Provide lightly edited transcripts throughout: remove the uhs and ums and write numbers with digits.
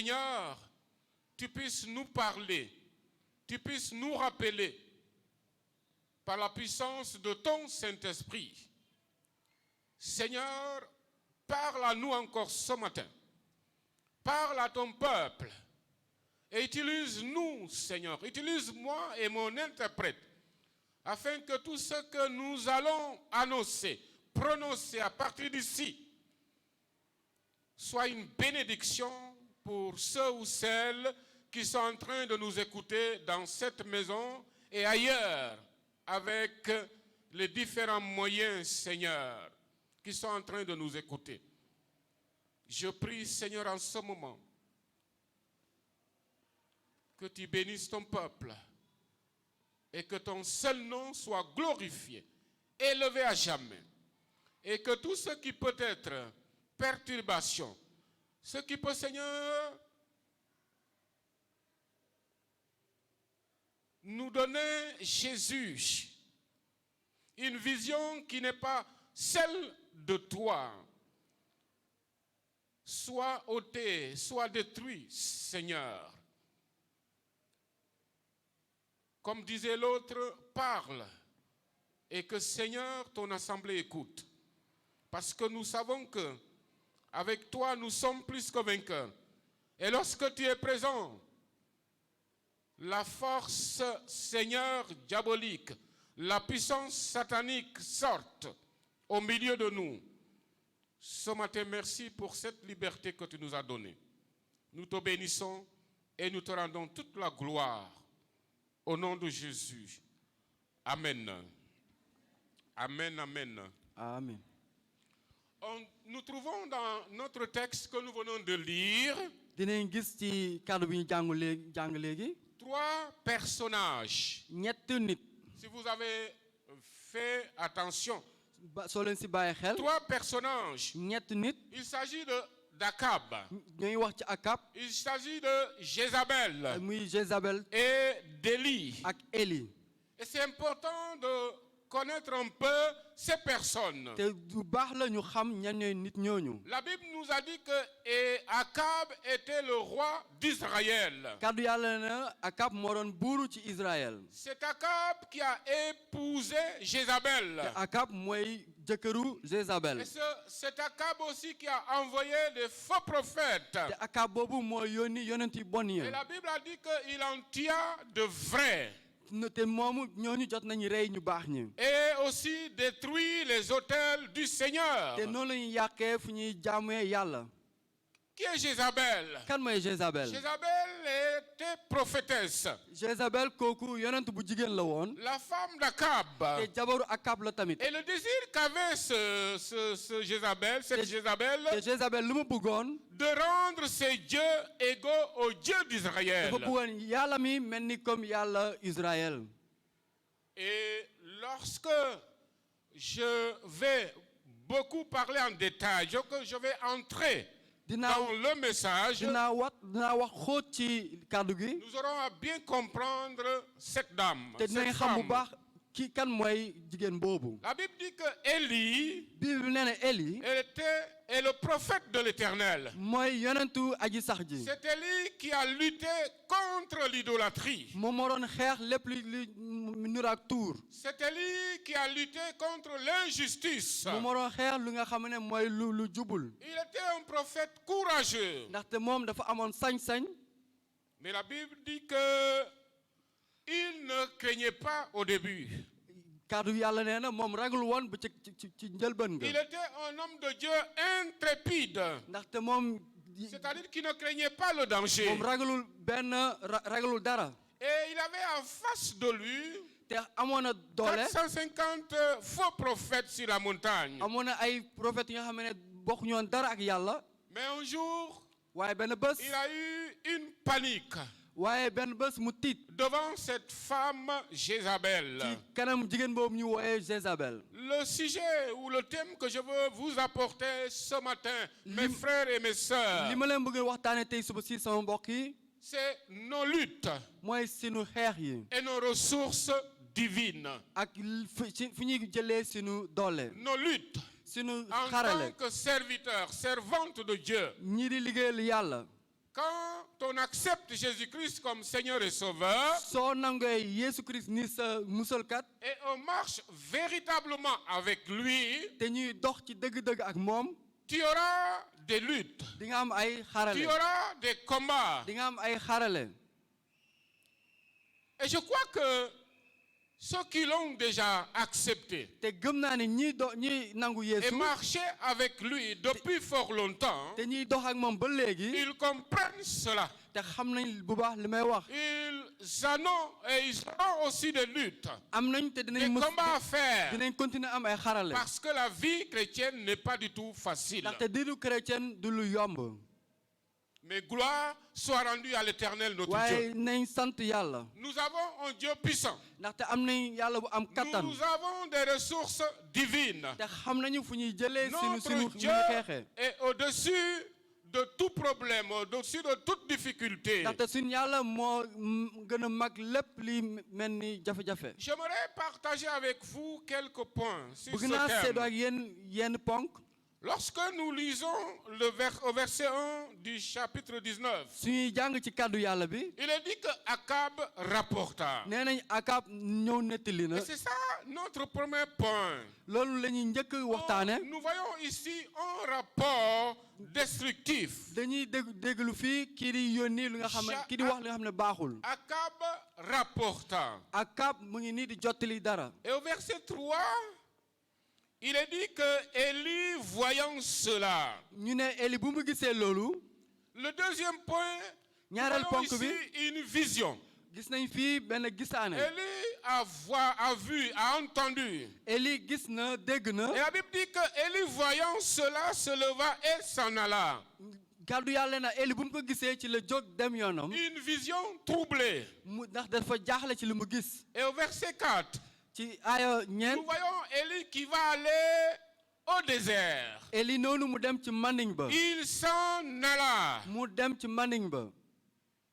Seigneur, tu puisses nous parler, tu puisses nous rappeler par la puissance de ton Saint-Esprit. Seigneur, parle à nous encore ce matin. Parle à ton peuple. Et utilise-nous, Seigneur. Utilise-moi et mon interprète, afin que tout ce que nous allons annoncer, prononcer à partir d'ici, soit une bénédiction pour ceux ou celles qui sont en train de nous écouter dans cette maison et ailleurs, avec les différents moyens, Seigneur, qui sont en train de nous écouter. Je prie, Seigneur, en ce moment, que tu bénisses ton peuple et que ton seul nom soit glorifié, élevé à jamais. Et que tout ce qui peut être perturbation, ce qui peut, Seigneur, nous donner Jésus, une vision qui n'est pas celle de toi, soit ôtée, soit détruite, Seigneur. Comme disait l'autre, parle et que, Seigneur, ton assemblée écoute. Parce que nous savons que avec toi, nous sommes plus que vainqueurs. Et lorsque tu es présent, la force, Seigneur, diabolique, la puissance satanique sortent au milieu de nous. Ce matin, merci pour cette liberté que tu nous as donnée. Nous te bénissons et nous te rendons toute la gloire. Au nom de Jésus. Amen. Amen, amen. Amen. Nous trouvons dans notre texte que nous venons de lire dinañ gis ci kàddu bi ñu jàng léegi trois personnages. ñett nit. Si vous avez fait attention, soo leen si bàyyi xel. trois personnages. ñett nit. Il s'agit d'Akab. ñuy wax ci Akab. Il s'agit de Jézabel. muy Jézabel. Et d'Élie. ak Élie. Et c'est important de connaître un peu ces personnes. te du baax la ñu xam ñan ñooy nit ñooñu. La Bible nous a dit que Akab était le roi d'Israël. kàddu yàlla na Akab moo doon buuru ci Israël. C'est Akab qui a épousé Jézabel. te Akab mooy jëkkëru Jézabel. Et c'est Akab aussi qui a envoyé des faux prophètes. te Akab boobu mooy yónni yonent yi bon yi. Et la Bible a dit qu'il en tua de vrais. te moomu ñooñu jot nañu rey ñu baax ñi. Et aussi détruit les autels du Seigneur. te noonu la ñuy yàqee fu ñuy jaamee yàlla. Qui est Jézabel? kan mooy Jézabel. Jézabel était prophétesse. Jézabel kooku yonent bu jigéen la woon. La femme d'Akab. te jabaru Akab la tamit. Et le désir qu'avait ce Jézabel, cette Jézabel, te Jézabel lu mu bëggoon. de rendre ses dieux égaux aux dieux d'Israël. dafa bëggoon yàlla mi mel ni comme yàlla Israël. Et lorsque je vais beaucoup parler en détail, je vais entrer dans le message, dinaa wax xóot ci kàddu gi. nous aurons à bien comprendre cette dame, te dinañ cette xam bu femme. baax ki kan mooy jigéen boobu. La Bible dit que Élie Bible nee na Élie. est le prophète de l'Éternel. mooy yonentu aji sax ji. C'est Élie qui a lutté contre l'idolâtrie. moom moo doon xeex lépp li nuraak tuur. C'est Élie qui a lutté contre l'injustice. moom moo doon xeex lu nga xam ne mooy lu jubul. Il était un prophète courageux. ndaxte moom dafa amoon sañ-sañ. Mais la Bible dit que il ne craignait pas au début. kàddu yàlla nee na moom ragul woon ba ci njëlbeen nga. Il était un homme de Dieu intrépide. ndaxte moom. C'est-à-dire qu'il ne craignait pas le danger. moom ragalul dara. Et il avait en face de lui te amoon na doole. 450 faux prophètes sur la montagne. amoon na ay prophètes yi nga xam ne bokkuñu woon dara ak yàlla. Mais un jour, waaye benn bés. il a eu une panique waaye benn bés mu tiit. devant cette femme Jézabel. ci kanam jigéen boobu ñu wooyee Jézabel. Le sujet ou le thème que je veux vous apporter ce matin, mes frères et mes sœurs, li ma leen bëgg waxtaane tey suba si sama mbokk yi. c'est nos luttes mooy sunu xeex yi. et nos ressources divines. ak fu ñuy jëlee sunu doole. Nos luttes sunu en xarale. tant que serviteurs, servantes de Dieu. ñii di liggéeyal yàlla. Quand on accepte Jésus-Christ comme Seigneur et Sauveur, soo nangee Yeesu Christ ni sa musalkat et on marche véritablement avec lui, te ñuy dox ci dëgg-dëgg ak moom tu auras des luttes, di nga am ay tu xarale auras des combats. di nga am ay xarale Et je crois que ceux qui l'ont déjà accepté te gëm naa ne ñi nangu et Yeesu marché avec lui depuis fort longtemps, te ñuy dox ak moom ba léegi ils comprennent cela. te xam nañ bu baax li may wax Ils en ont et ils auront aussi des luttes, am nañ te des dinañ combats à faire. dinañ continuer am ay xarale Parce que la vie chrétienne n'est pas du tout facile. ndaxte diiru chrétien du lu yomb Mais gloire soit rendue à l'Éternel notre waaye Dieu. nañ sant yàlla Nous avons un Dieu puissant. ndaxte am nañ yàlla bu am kattan Nous avons des ressources divines. te xam nañu fu ñuy jëlee Notre sunu Dieu xeexee est au-dessus de tout problème, au-dessus de toute difficulté. ndaxte suñu yàlla moo gën a mag lépp li mel ni jafe-jafe J'aimerais partager avec vous quelques points sur bëgg ce naa seedoo thème. ak yenn ponk Lorsque nous lisons au verset 1 du chapitre 19, suñuy jàng ci kàddu yàlla bi il est dit que Akab rapporta. nee nañ Akab ñëw nettali na Et c'est ça notre premier point. loolu la ñuy njëkk waxtaane Nous voyons ici un rapport destructif. dañuy déglu fii kii di yónni li nga xam ne kii di wax li nga xam ne baaxul Akab rapporta. Akab mu ngi nii di jottali dara Et au verset 3, il est dit que Élie, voyant cela, ñu ne Eli bu mu gisee loolu le deuxième point, nous ñaareel voyons ponk bi ici une vision. gis nañ fii benn gisaane Élie a vu, a entendu. Eli gis na dégg na Et la Bible dit que Élie, voyant cela, se leva et s'en alla. kàddu yàlla na Eli bu mu ko gisee ci la jóg dem yoonam Une vision troublée. mu ndax dafa jaaxle ci li mu gis Et au verset 4, ci aaya ñeent nous voyons Élie qui va aller au désert. Eli noonu mu dem ci manding ba Il s'en alla mu dem ci manding ba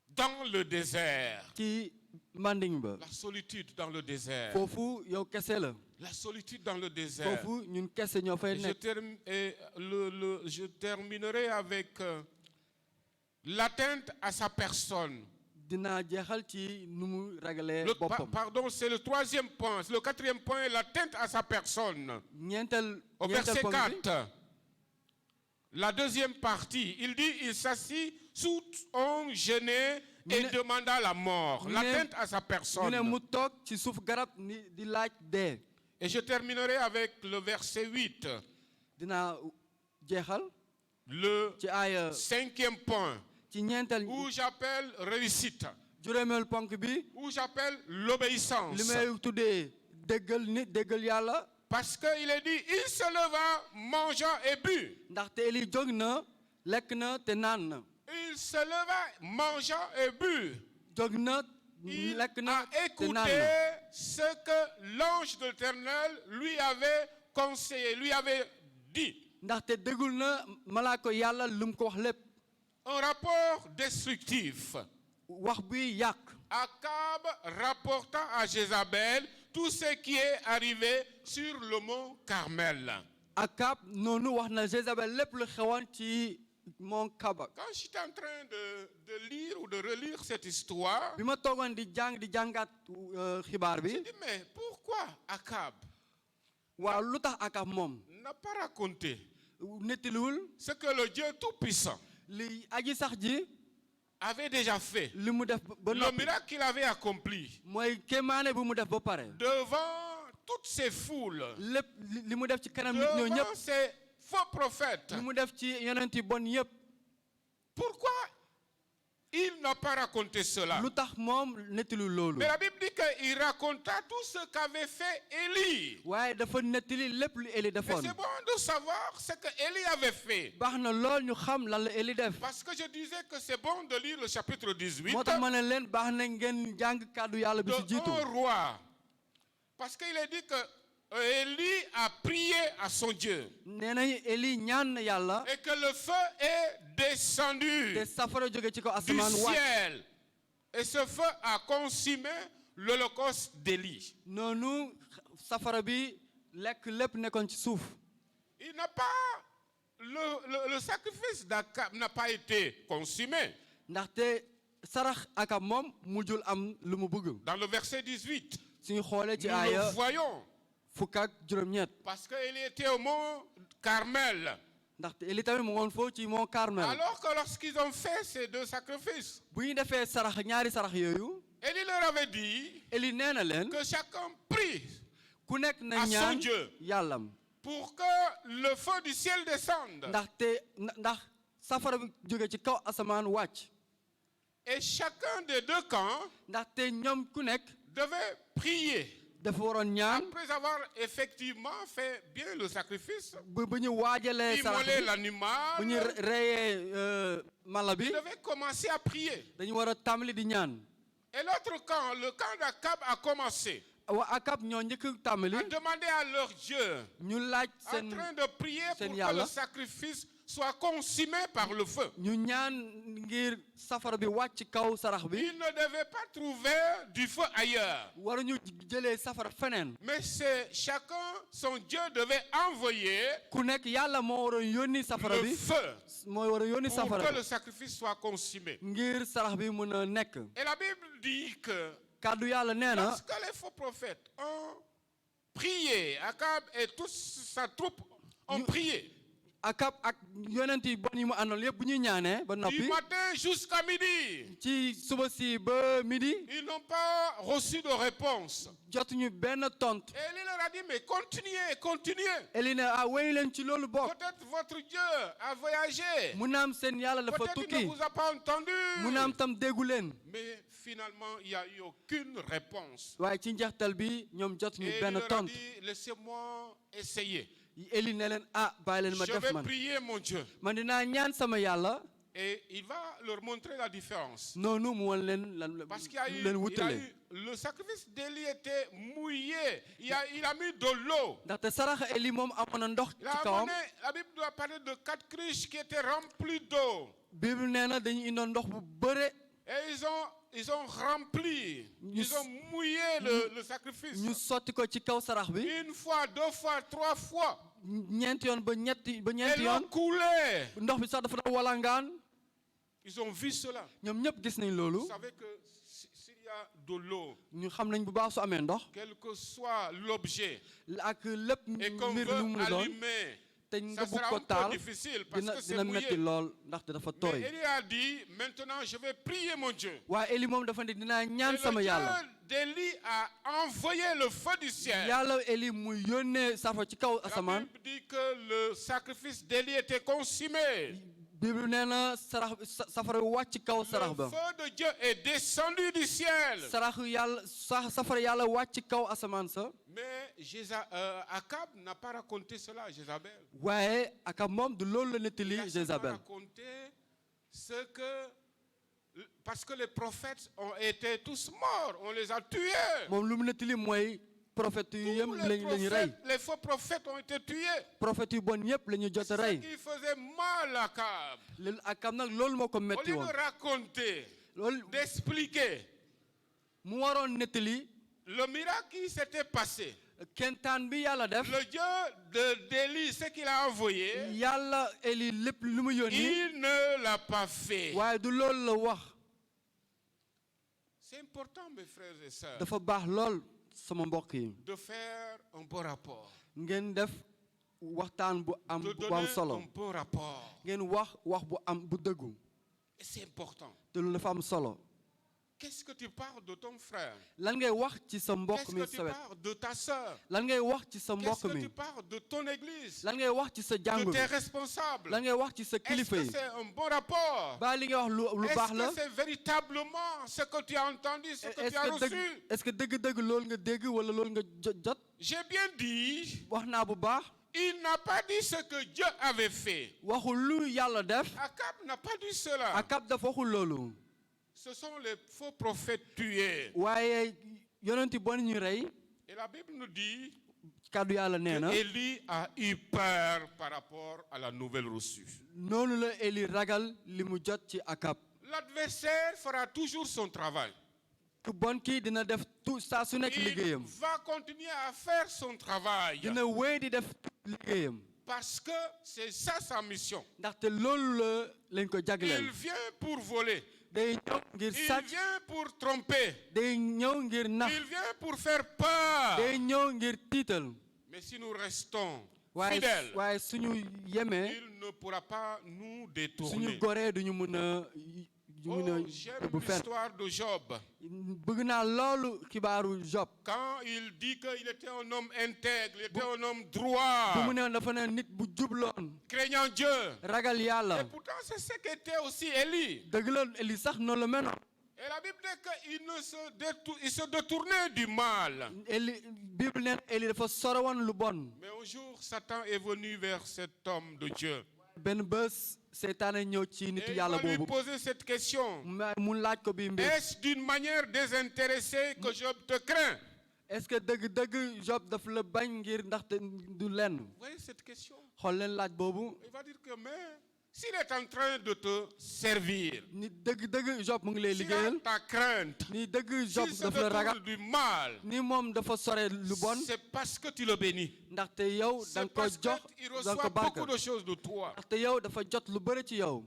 dans le désert. ci manding ba La solitude dans le désert. foofu yow kese la La solitude dans le désert. foofu ñun kese ñoo fay Et nekk je terminerai avec l'atteinte à sa personne. dinaa jeexal ci nu mu ragalee boppam Pardon, c'est le troisième point. Le quatrième point, l'atteinte à sa personne. ñeenteel Au verset point bi 4, la deuxième partie, il dit, il s'assit sous un genêt et demanda la mort. L'atteinte à sa ñu ne personne. mu toog ci suuf garab ni di laaj dee Et je terminerai avec le verset 8. dinaa jeexal Le ci aaya cinquième point, ci ñeenteel où j'appelle réussite, juróomeel ponk bi où j'appelle l'obéissance. li may tuddee déggal nit déggal yàlla Parce qu'il est dit, il se leva, mangea et but. ndaxte Eli jóg na lekk na te naan na Il se leva, mangea et but. jóg na Il lekk na a te écouté naan na ce que l'ange de l'Éternel lui avait conseillé, lui avait dit. ndaxte déggul na malaako yàlla lu mu ko wax lépp Un rapport destructif. wax bi yàq Akab rapporta à Jézabel tout ce qui est arrivé sur le mont Carmel. Akab noonu wax na Jézabel lépp lu xewoon ci mont Kaba Quand j'étais en train de lire ou de relire cette histoire, bi ma toogoon di jàngaat xibaar bi je dis, mais pourquoi Akab waaw lu tax Akab moom n'a pas raconté nettaliwul ce que le Dieu Tout-Puissant li aji sax ji avait déjà fait, li mu def ba le noppi miracle qu'il avait accompli mooy kéemaane bu mu def ba pare devant toutes ces foules, lépp li mu def ci kanam nit ñoo devant ñëpp ces faux prophètes. li mu def ci yonent yi bon yëpp Pourquoi il n'a pas raconté cela? lu tax moom nettaliwul loolu Mais la Bible dit qu'il raconta tout ce qu'avait fait Élie. waaye dafa nettali lépp lu Eli Et defoon c'est bon de savoir ce que Élie avait fait. baax na lool ñu xam lan la Eli def Parce que je disais que c'est bon de lire le chapitre 18 moo tax ma ne leen baax na ngeen jàng kàddu yàlla bi ci jiitu d'un roi. Parce qu'il est dit que Élie a prié à son Dieu. nee nañ Eli ñaan na yàlla Et que le feu est descendu te safara jóge ci kaw du asamaan wàcc ciel. Et ce feu a consumé l'holocauste d'Élie. noonu safara bi lekk lépp nekkoon ci suuf Il n'a pas, le sacrifice d'Akab n'a pas été consumé. ndaxte sarax Akab moom mujjul am lu mu bëgg. Dans le verset 18, suñu xoolee ci nous aaya le voyons. fukk ak juróom-ñett. Parce qu'il était au mont Carmel. ndaxte Eli tamit mu ngoon foofu ci mont Carmel. Alors que lorsqu'ils ont fait ces deux sacrifices, bu ñu defee sarax ñaari sarax yooyu. Élie leur avait dit Eli nee na leen. que chacun prie ku nekk na à son ñaan Dieu yàllam. pour que le feu du ciel descende. ndax safara bi jóge ci kaw asamaan wàcc. Et chacun des deux camps ndaxte ñoom ku nekk devait prier. dafa waroon ñaan. Après avoir effectivement fait bien le sacrifice, bu ñu waajalee sarax immolé bi l'animal, bu ñu reyee mala bi ils devaient commencer à prier. dañu war a tàmbali di ñaan. Et l'autre camp, le camp d'Akab, a commencé waa Akab ñoo njëkk tàmbali. à demander à leur Dieu, ñu laaj en seen train de prier pour seen que yàlla. le sacrifice soit consumé par le feu. ñu ñaan ngir safara bi wàcc ci kaw sarax bi. Ils ne devaient pas trouver du feu ailleurs. waruñu jëlee safara feneen. Mais c'est chacun, son Dieu devait envoyer ku nekk yàlla moo waroon yónni safara le bi. feu moo war a yónni pour safara que bi le sacrifice soit consumé. ngir sarax bi mën a nekk. Et la Bible dit que kàddu yàlla nee na. lorsque les faux prophètes ont prié, Akab et toute sa troupe ont prié. Akab ak yonent yi bon yi mu àndoon yëpp bu ñuy ñaanee ba Du noppi. matin jusqu'à midi, ci suba si ba midi. ils n'ont pas reçu de réponse. jotuñu benn tontu. Et il leur a dit, mais continuez, continuez. Eli ne wéy leen ci loolu bokk. Peut-être votre Dieu a voyagé. mu naam seen yàlla dafa Peut-être il ne tukki. vous a pas entendu. mu naam tam déggu leen. Mais finalement, il n'y a eu aucune réponse. waaye ci njeextal bi ñoom jotuñu Et il benn leur a tontu. dit, laissez-moi essayer. Eli ne leen bàyyi leen ma Je def vais man. prier mon Dieu. man dinaa ñaan sama yàlla. Et il va leur montrer la différence. noonu mu wan leen lan Parce qu'il y a eu, leen wutale. le sacrifice d'Élie était mouillé. Il a mis de l'eau. ndaxte sarax Eli moom amoon na ndox Il ci a kawam. amené, la Bible doit parler de 4 cruches qui étaient remplies d'eau. Bible nee na dañu indoon ndox bu bëre. Et ils ont rempli, ils ont mouillé le sacrifice. ñu sotti ko ci kaw sarax bi. Une fois, 2 fois, 3 fois. ñeenti yoon ba Et ñeenti l'eau yoon. coulait. ndox bi sax dafa doon walangaan. Ils ont vu cela. ñoom ñëpp gis nañ loolu. Vous savez que s'il y a de l'eau, ñu xam nañ bu baax su amee ndox. quel que soit l'objet, ak lépp et qu'on mbir veut lu mu doon. allumer, te ça nga bëgg sera ko un peu taal. difficile parce que c'est dina metti mouillé. lool ndaxte dafa Mais tooy. Élie a dit, maintenant je vais prier mon Dieu. waaye Eli moom dafa ne dinaa Et ñaan le sama yàlla. Dieu d'Élie a envoyé le feu du ciel. yàlla Eli mu yónnee safara ci kaw La asamaan. Bible dit que le sacrifice d'Élie était consumé. Bible nee na safara wàcc ci kaw Le sarax ba. feu de Dieu est descendu du ciel. saraxu yàlla safara yàlla wàcc ci kaw asamaan sa. Mais Akab n'a pas raconté cela à Jézabel. waaye Akab moom du loolu la nettali Il a seulement Jézabel. raconté ce que... Parce que les prophètes ont été tous morts. On les a tués. moom lu mu nettali mooy prophète yu Tous yëpp lañu rey. les faux prophètes ont été tués. prophète yu bon yëpp la ñu jot a Ce rey. qui faisait mal à Akab. Akab nag loolu moo ko Au metti lieu woon. de raconter, loolu d'expliquer mu waroon nettali le miracle qui s'était passé, kentaan bi yàlla def. le Dieu d'Élie, ce qu'il a envoyé, yàlla Eli lépp lu mu yónni. il ne l'a pas fait. waaye du loolu la wax. C'est important, mes frères et sœurs, dafa baax lool sama mbokk yi. de faire un bon rapport, ngeen def waxtaan bu am de bu am donner solo. un bon rapport. ngeen wax bu am bu dëggu. Et c'est important. te loolu dafa am solo. Qu'est-ce que tu parles de ton frère? lan ngay wax ci sa mbokk Qu'est-ce mi que tu sa wet. parles de ta sœur? lan ngay wax ci sa mbokk Qu'est-ce que mi. tu parles de ton église? lan ngay wax ci sa jàngu De bi. tes responsables? lan ngay wax ci sa Est-ce kilifa que yi. c'est un bon rapport? ba li ngay wax lu baax la. Est-ce que c'est véritablement ce que tu as entendu, ce que tu as reçu? est-ce que dëgg-dëgg loolu nga dégg wala loolu nga jot. J'ai bien dit, wax naa bu baax. il n'a pas dit ce que Dieu avait fait. waxul lu yàlla def. Akab n'a pas dit cela. Akab dafa waxul loolu. Ce sont les faux prophètes tués. waaye yonenti bon ñu rey. Et la Bible nous dit kàddu yàlla nee na. qu'Élie a eu peur par rapport à la nouvelle reçue. noonu la Eli ragal li mu jot ci Akab. L'adversaire fera toujours son travail. ku bon kii dina def tout saa su nekk Il liggéeyam. va continuer à faire son travail. dina wéy di def liggéeyam. Parce que c'est ça sa mission. ndaxte loolu la lañ ko Il jagleel. vient pour voler. day ñëw ngir Il sàcc, vient pour tromper. day ñëw ngir nax, Il vient pour faire peur. day ñëw ngir tiital. Mais si nous restons waaye fidèles, waaye suñu yemee, il ne pourra pas nous suñu détourner. goree duñu mën a Oh, yóbbu j'aime fenn. l'histoire de Job. bëgg naa loolu xibaaru Job. Quand il dit qu'il était un homme intègre, il était un homme bu droit, mu ne dafa ne nit bu jubloon, craignant Dieu. ragal yàlla. Et pourtant, c'est ce qu'était aussi Élie. dëgg la Eli sax noonu la mel. Et la Bible dit qu'il se détournait du mal. Eli Bible neen Eli dafa sorowoon lu bon. Mais un jour, Satan est venu vers cet homme de Dieu. benn bés seytaane ñëw ci Et nitu il yàlla va lui boobu. poser cette question. mu laaj ko bi mbir. Est-ce d'une manière désintéressée que Job te craint? est-ce que dëgg Job daf la bañ ngir ndaxte du lenn. Vous voyez cette question? xool leen laaj boobu. Il va dire que, mais s'il est en train de te servir, ni dëgg Job mu ngi lay s'il a liggéeyal. ta crainte, ni dëgg Job s'il se daf la ragal. détourne du mal, ni moom dafa sore lu bon. c'est parce que tu le bénis. ndaxte yow da C'est nga ko parce jox qu'il da nga reçoit ko barke. beaucoup de choses de toi. ndaxte yow dafa jot lu bëri ci yow.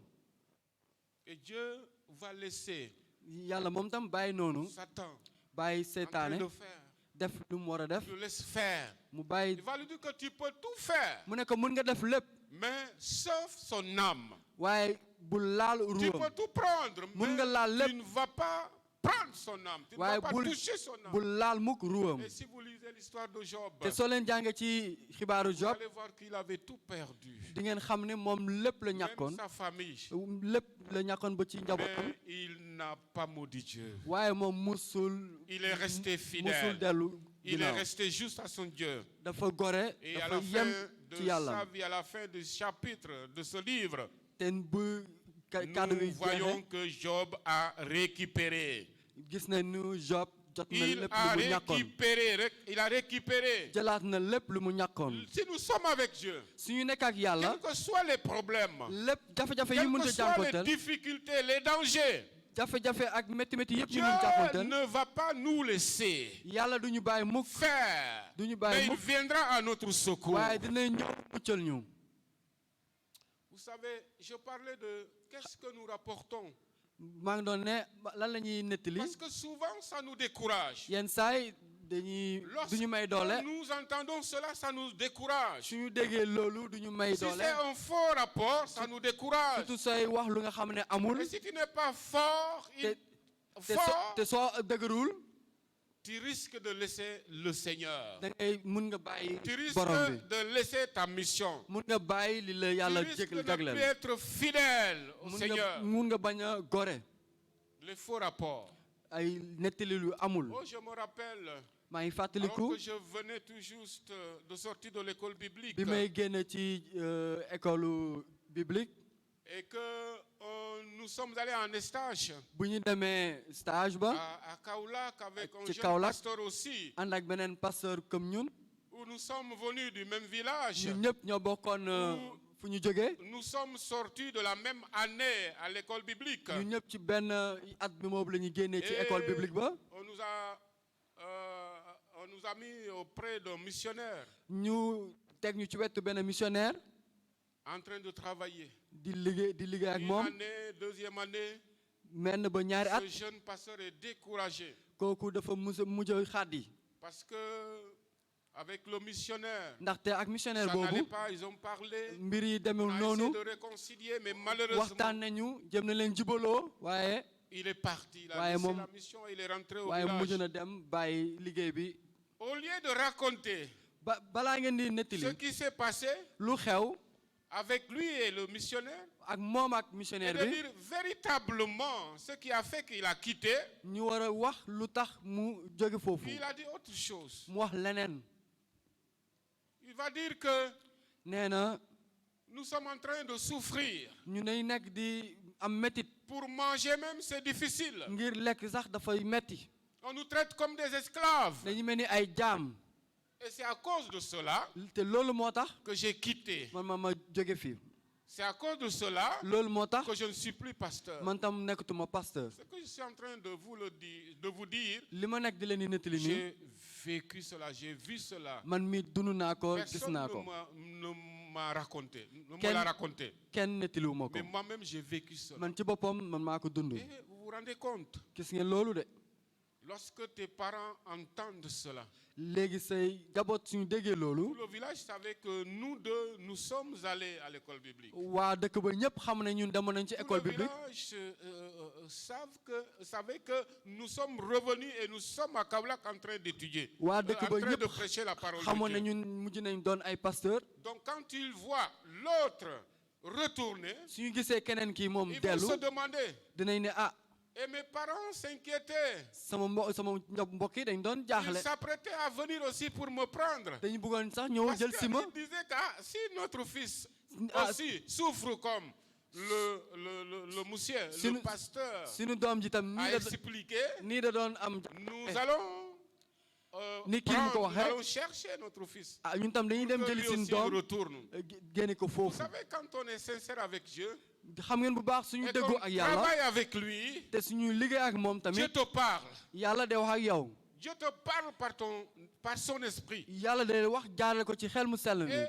Et Dieu va laisser yàlla moom tam bàyyi noonu. Satan bàyyi en train seytaane de faire. def lu mu war a def. Tu le laisses faire. mu bàyyi Il va lui dire que tu peux tout faire, mu ne ko mën nga def lépp. mais sauf son âme. waaye bu laal Tu peux ruwam. tout prendre, Mën nga laal mais lépp. tu ne vas pas prendre son âme. Tu ne waaye vas pas toucher son âme. bul laal mukk ruwam. Et si vous lisez l'histoire de Job, te soo leen jàngee ci xibaaru vous Job allez voir qu'il avait tout perdu. di ngeen xam ne moom lépp la Même ñàkkoon. sa famille. lépp la ñàkkoon ba ci njabootam. Mais il n'a pas maudit Dieu. waaye moom musul. Il est resté musul fidèle. dellu Il est ginnaaw. resté juste à son Dieu. dafa gore. Et à dafa la fin yem de ci yàlla. sa vie, à la fin du chapitre de ce livre, te bu kàddu nous gi voyons jeexee que Job a récupéré. gis nañu Job jot na Il lépp a lu mu ñàkkoon. récupéré. Il a récupéré. jëlaat na lépp lu mu ñàkkoon. Si nous sommes avec Dieu, su ñu nekk ak yàlla quels que soient les problèmes, lépp jafe-jafe yi quelles mënut que a soient les jànkonteel difficultés, les dangers, jafe-jafe ak métti-métti yëpp Dieu ñu mun jànkonteel ne va pas nous laisser yàlla du ñu bàyyi mukk faire. du ñu Mais bàyyi il mukk viendra à notre secours. waaye dina ñëw muccal ñu. Vous savez, je parlais de qu'est-ce que nous rapportons. maa ngi doon ne lan la ñuy nettali Parce que souvent, ça nous décourage. yenn saay dañuy du ñu may doole Lorsque nous entendons cela, ça nous décourage. suñu déggee loolu du ñu may Si doole c'est un faux rapport, ça nous décourage. surtout sooy wax lu nga xam ne amul Et si tu n'es pas fort, te soo dëgërul tu risques de laisser le Seigneur. da ngay mun nga bàyyi Tu risques borom bi de laisser ta mission. mun nga bàyyi li la Tu yàlla risques de ne plus jagleel être fidèle au Seigneur. mun nga bañ a gore Les faux rapports. ay nettali lu amul. Oh, je me rappelle, maa ngi alors fàttaliku que je venais tout juste de sortir de l'école biblique bi may génn ci école biblique et que nous sommes allés en stage bu ñu demee stage ba à Kaolack avec un ci jeune Kaolack. pasteur aussi, ànd ak beneen pasteur comme ñun où nous sommes venus du même village. ñun ñëpp ñoo bokkoon fu ñu jógee Nous sommes sortis de la même année à l'école biblique. ñun ñëpp ci benn at bi moom la ñu génnee ci Et école biblique ba on nous a mis auprès d'un missionnaire ñu teg ñu ci wetu benn missionnaire en train de travailler. di liggéey ak Une moom année, deuxième année, menn ba ñaari at ce jeune pasteur est découragé kooku dafa mujj a xaddi parce que avec le missionnaire, ndaxte ak missionnaire ça n'allait boobu pas, ils ont parlé, mbir yi on demul a essayé noonu de réconcilier, mais waxtaan malheureusement, nañu jëm na leen jubaloo waaye il est parti, il a waaye laissé moom- la mission, il est rentré au waaye mujj village. na dem bàyyi liggéey bi Au lieu de raconter balaa ngeen di ce nettali qui s'est passé lu xew avec lui et le missionnaire, ak moom ak et missionnaire de bi dire véritablement ce qui a fait qu'il a quitté, ñu war a wax lu tax mu jóge foofu puis il a dit autre chose. mu wax leneen Il va dire que nee na nous sommes en train de souffrir. ñu nay nekk di am métit Pour manger même, c'est difficile. ngir lekk sax dafay metti On nous traite comme des esclaves. dañu mel ni ay jaam Et c'est à cause de cela te loolu moo tax que j'ai quitté. man ma jóge fii C'est à cause de cela loolu moo tax que je ne suis plus pasteur. man tam nekkatuma pasteur Ce que je suis en train de vous dire, li ma nekk di leen di nettali nii j'ai vécu cela, j'ai vu cela. man mi dund naa ko gis Personne naa ko ne m'a raconté, ne me Quel- l'a raconté. kenn nettaliwu ma ko Mais moi-même, j'ai vécu cela. man ci boppam man maa ko dund Et vous vous rendez compte? gis ngeen loolu de Lorsque tes parents entendent cela, léegi say jaboot suñu déggee tout loolu le village savait que nous deux, nous sommes allés à l'école biblique. waa dëkk ba ñëpp xam ne ñun demoon nañ ci Tout école le biblique village savait que nous sommes revenus et nous sommes à Kaolack en train d'étudier, waa en dëkk ba train ñëpp de prêcher la parole xamoon de ne Dieu. ñun mujj nañ doon ay pasteur Donc quand ils voient l'autre retourner, suñu gisee keneen kii moom ils vont dellu se demander. dinañ ne ah Et mes parents s'inquiétaient. sama mbokk yi dañ doon Ils jaaxle s'apprêtaient à venir aussi pour me prendre. dañu bëggoon sax ñëw Parce jël si ma qu'ils disaient que si notre fils Ah. aussi souffre comme le monsieur, Si le nous- pasteur suñu doom ji tam a expliqué, nii da doon am nous allons, Ni kii mu ko nous waxee. allons chercher notre fils. ah ñun tam dañuy dem Que jëli lui suñu aussi doom retourne. génne ko Vous foofu savez, quand on est sincère avec Dieu, xam ngeen bu baax suñu et déggoo qu'on ak yàlla travaille avec lui, te suñu liggéey ak moom Dieu tamit te parle. yàlla day wax ak yow Dieu te parle par son esprit. yàlla day wax jaarale ko ci xel mu sell mi Et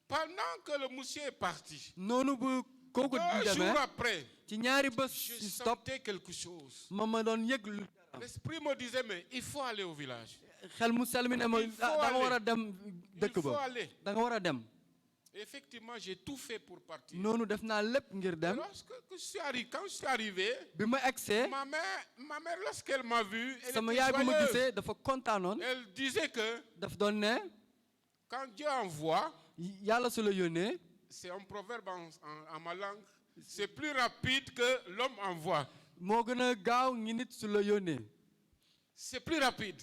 pendant que le monsieur est parti, noonu bu kooku di 2 demee jours après, ci ñaari bés je ci stop sentais quelque chose. ma doon yëg lu L'esprit me disait, mais il faut aller au village. xel mu sell mi ne ma Il faut da nga war a aller. dem Il dëkk faut ba aller. da nga war a dem Effectivement, j'ai tout fait pour partir. noonu def naa lépp ngir dem Quand je suis arrivé, bi ma egsee ma mère, lorsqu'elle m'a vu, elle sama était yaay bu ma joyeuse. gisee dafa kontaanoon Elle disait que daf doon ne quand Dieu envoie, yàlla su la yónnee c'est un proverbe en ma langue, c'est plus rapide que l'homme envoie. moo gën a gaaw ngi nit su la yónnee C'est plus rapide.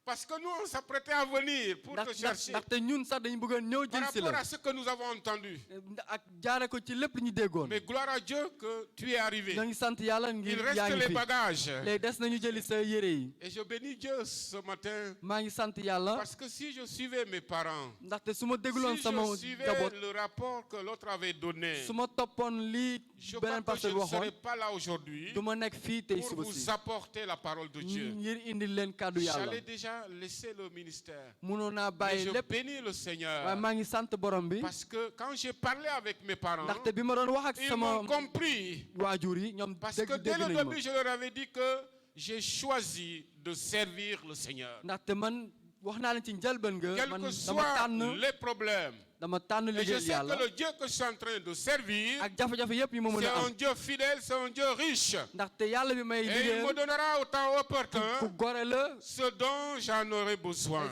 Parce que nous, on s'apprêtait à venir pour te chercher. ndaxte ñun sax dañu bëggoon ñëw Par jël si rapport la à ce que nous avons entendu. ak jaare ko ci lépp lu ñu déggoon Mais gloire à Dieu que tu es arrivé. ñoo ngi sant yàlla Il ngir reste yaa ngi les fi bagages. léegi des nañu jëli sa yére yi Et je bénis Dieu ce matin. maa ngi sant yàlla Parce que si je suivais mes parents, ndaxte su ma dégluwoon si sama je suivais jaboot le rapport que l'autre avait donné, su ma toppoon lii je crois beneen que je pasteur ne waxoon serais pas là aujourd'hui du ma nekk fii tey pour suba vous si apporter la parole de Dieu. ngir indil leen kàddu yàlla J'allais déjà laisser le ministère. mënoon naa Mais bàyyi je lépp bénis le waaye Seigneur. maa ngi sant borom bi Parce que quand j'ai parlé avec mes parents, ndaxte bi ma doon wax ak ils sama m'ont compris. waajur yi ñoom Parce que dégg dès dégg le nañu ma début, je leur avais dit que j'ai choisi de servir le Seigneur. ndaxte man wax naa leen ci njëlbeen nga Quels man que dama soient tànn les problèmes. dama tànn Et je liggéeyal sais yàlla que le Dieu que je suis en train de servir, ak jafe-jafe yëpp yi ma mën c'est a un am Dieu fidèle, c'est un Dieu riche. ndaxte yàlla bi may Et il me liggéeyal donnera au temps ku opportun gore la ce dont j'en aurai besoin.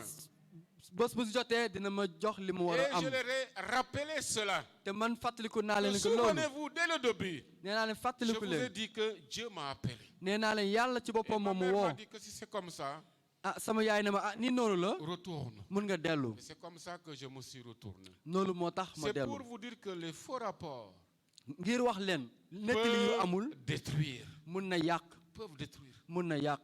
bés bu jotee dina ma jox li mu war Et a am je leur ai rappelé cela. te man fàttaliku naa leen ko loolu Souvenez-vous, dès le début, nee naa leen je fàttaliku vous ai leen dit que Dieu m'a appelé. nee naa leen yàlla ci Et boppam ma moom mu mère woo m'a dit que si c'est comme ça, ah sama yaay ne ma ah ni noonu la retourne. mun nga dellu Et c'est comme ça que je me suis retourné. noonu moo tax ma C'est pour dellu vous dire que les faux rapports ngir wax leen nekk li ñu amul peuvent détruire. mun na yàq Peuvent détruire. mun na yàq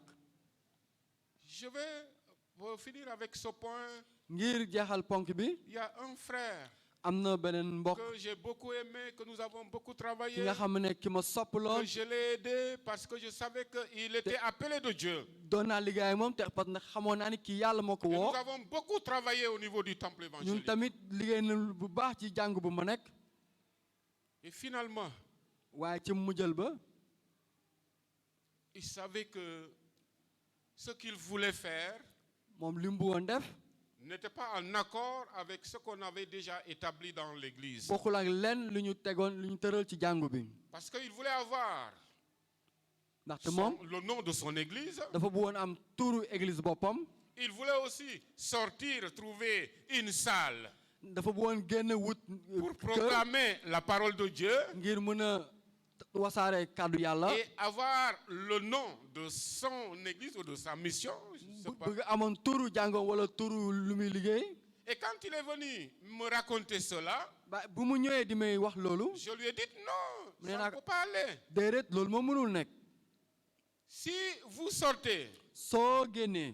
Je vais finir avec ce point. ngir jeexal ponk bi Il y a un frère am na beneen mbokk que j'ai beaucoup aimé, que nous avons beaucoup ki travaillé, nga xam ne ki ma sopp que lool je l'ai aidé parce que je savais qu'il était appelé de Dieu. doon naa liggéey ak moom te parce que xamoon naa ni kii yàlla moo ko Et woo nous avons beaucoup travaillé au niveau du temple ñun évangélique. tamit liggéey na bu baax ci jàng bu ma nekk Et finalement, waaye ci mujjal ba il savait que ce qu'il voulait faire moom li mu bëggoon def n'était pas en accord avec ce qu'on avait déjà établi dans l'église. bokkul ak lenn lu ñu tegoon lu ñu tëral ci jàngu bi Parce qu'il voulait avoir ndaxte moom le nom de son église. dafa bëggoon am turu église boppam Il voulait aussi sortir, trouver une salle dafa bëggoon génn wut pour kër proclamer la parole de Dieu ngir mën a wasaare kàddu yàlla et avoir le nom de son église ou de sa mission. Je sais pas. bëgg amoon turu jàngoom wala turu lu muy liggéey Et quand il est venu me raconter cela, ba bu mu ñëwee di may wax loolu je lui ai dit non, Mais ça là- ne peut pas aller. déedéet loolu moo mënul nekk Si vous sortez soo génnee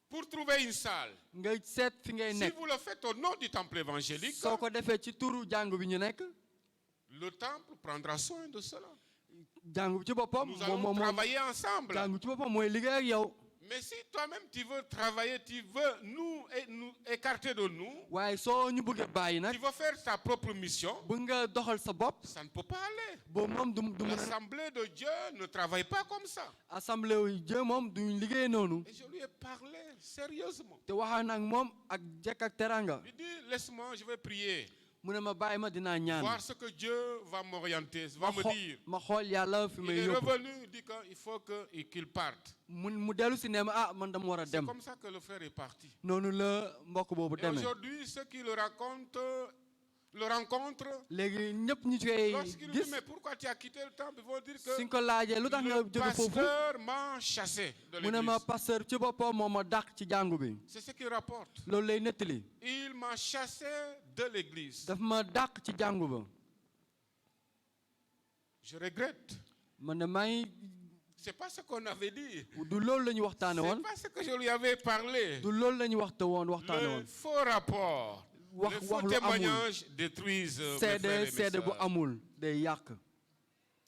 pour trouver une salle, nga seet fi ngay si nekk vous le faites au nom du temple évangélique, soo ko defee ci turu jàngu bi ñu nekk le temple prendra soin de cela. jàngu bi ci boppam Nous moom allons moom travailler ensemble. jàngu ci boppam mooy liggéey ak yow Mais si toi-même tu veux travailler, tu veux nous écarter de nous, waaye soo ñu bëggee bàyyi nag tu veux faire ta propre mission, bëgg nga doxal sa bopp ça ne peut pas aller. boobu moom du mën a L'Assemblée de Dieu ne travaille pas comme ça. assemblée yu Dieu moom duñ liggéey noonu Et je lui ai parlé sérieusement. te waxaan ak moom ak jekk ak teranga Il dit, laisse-moi, je vais prier. mu ne ma bàyyi ma dinaa ñaan Voir ce que Dieu va m'orienter, va me dire. ma xool yàlla fi Il may est yóbbu revenu, il dit qu'il faut qu'il parte. mu dellu si ne ma ah man dama war a C'est dem comme ça que le frère est parti. noonu la mbokk boobu Et demee aujourd'hui, ceux qui le rencontrent, léegi ñëpp ñu koy lorsqu'ils lui disent, gis mais pourquoi tu as quitté le temple, ils vont dire que suñ ko laajee lu tax nga le jóge foofu pasteur m'a chassé de mu ne ma l'église. pasteur ci boppam moo ma dàq ci jàngu bi C'est ce qu'il rapporte. loolu lay nettali Il m'a chassé de l'église. daf ma dàq ci jàngu ba Je regrette. man ne maa ngi C'est pas ce qu'on avait dit. du loolu la ñu waxtaane woon C'est pas ce que je lui avais parlé. du loolu la ñu waxtaane Le woon faux rapport, wax les faux wax lu amul témoignages détruisent mes frères seede et mes seede bu sœurs. amul day yàq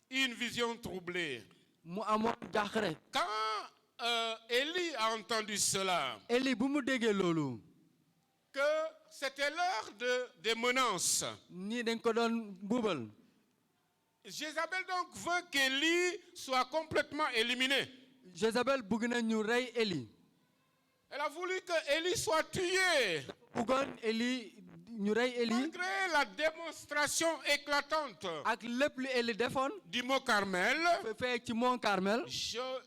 Une vision troublée. mu amoon jaaxle Quand Élie a entendu cela, Eli bu mu déggee loolu que c'était l'heure des menaces, nii dañ ko doon buubal Jézabel donc veut qu'Élie soit complètement éliminé. Jézabel bëgg na ñu rey Eli Elle a voulu que Élie soit tué, bëggoon Eli ñu rey Eli malgré la démonstration éclatante ak lépp lu Eli defoon du mont Carmel. fee ci Mont Carmel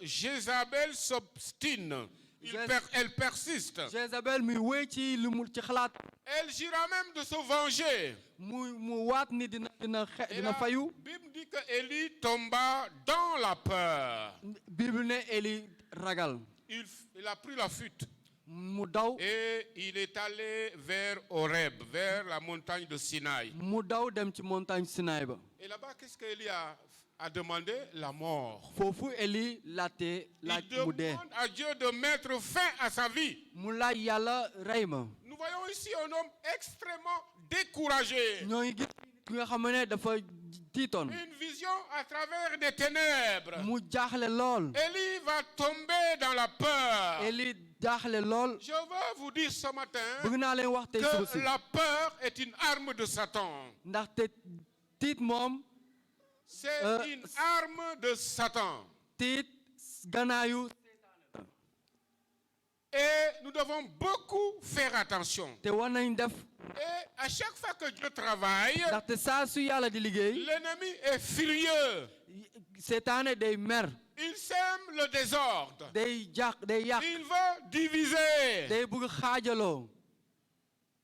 Jézabel s'obstine. Elle persiste. Jézabel muy wéy ci lu mu ci xalaat Elle jura même de se venger. mu waat ni dina Et la fayu Bible dit que Élie tomba dans la peur. Bible ne Eli ragal Il a pris la fuite. mu daw Et il est allé vers Horeb, vers la montagne de Sinaï. mu daw dem ci montagne Sinaï ba Et là-bas, qu'est-ce qu'Élie a demandé? La mort. foofu Eli laaj Il mu dee demande à Dieu de mettre fin à sa vie. mu laaj yàlla rey ma Nous voyons ici un homme extrêmement découragé. ñoo ngi gis ki nga xam ne dafa tiitoon Une vision à travers des ténèbres. mu jaaxle lool Élie va tomber dans la peur. Eli jaaxle lool Je veux vous dire ce matin bëgg naa leen wax tey suba que si la peur est une arme de Satan. ndaxte tiit moom C'est une arme de Satan. tiit ganaayu Et nous devons beaucoup faire attention. te war nañ def Et à chaque fois que Dieu travaille, ndaxte saa su yàlla di liggéey l'ennemi est furieux. seetaane day mer Il sème le désordre. day yàq Il veut diviser. day bëgg xaajaloo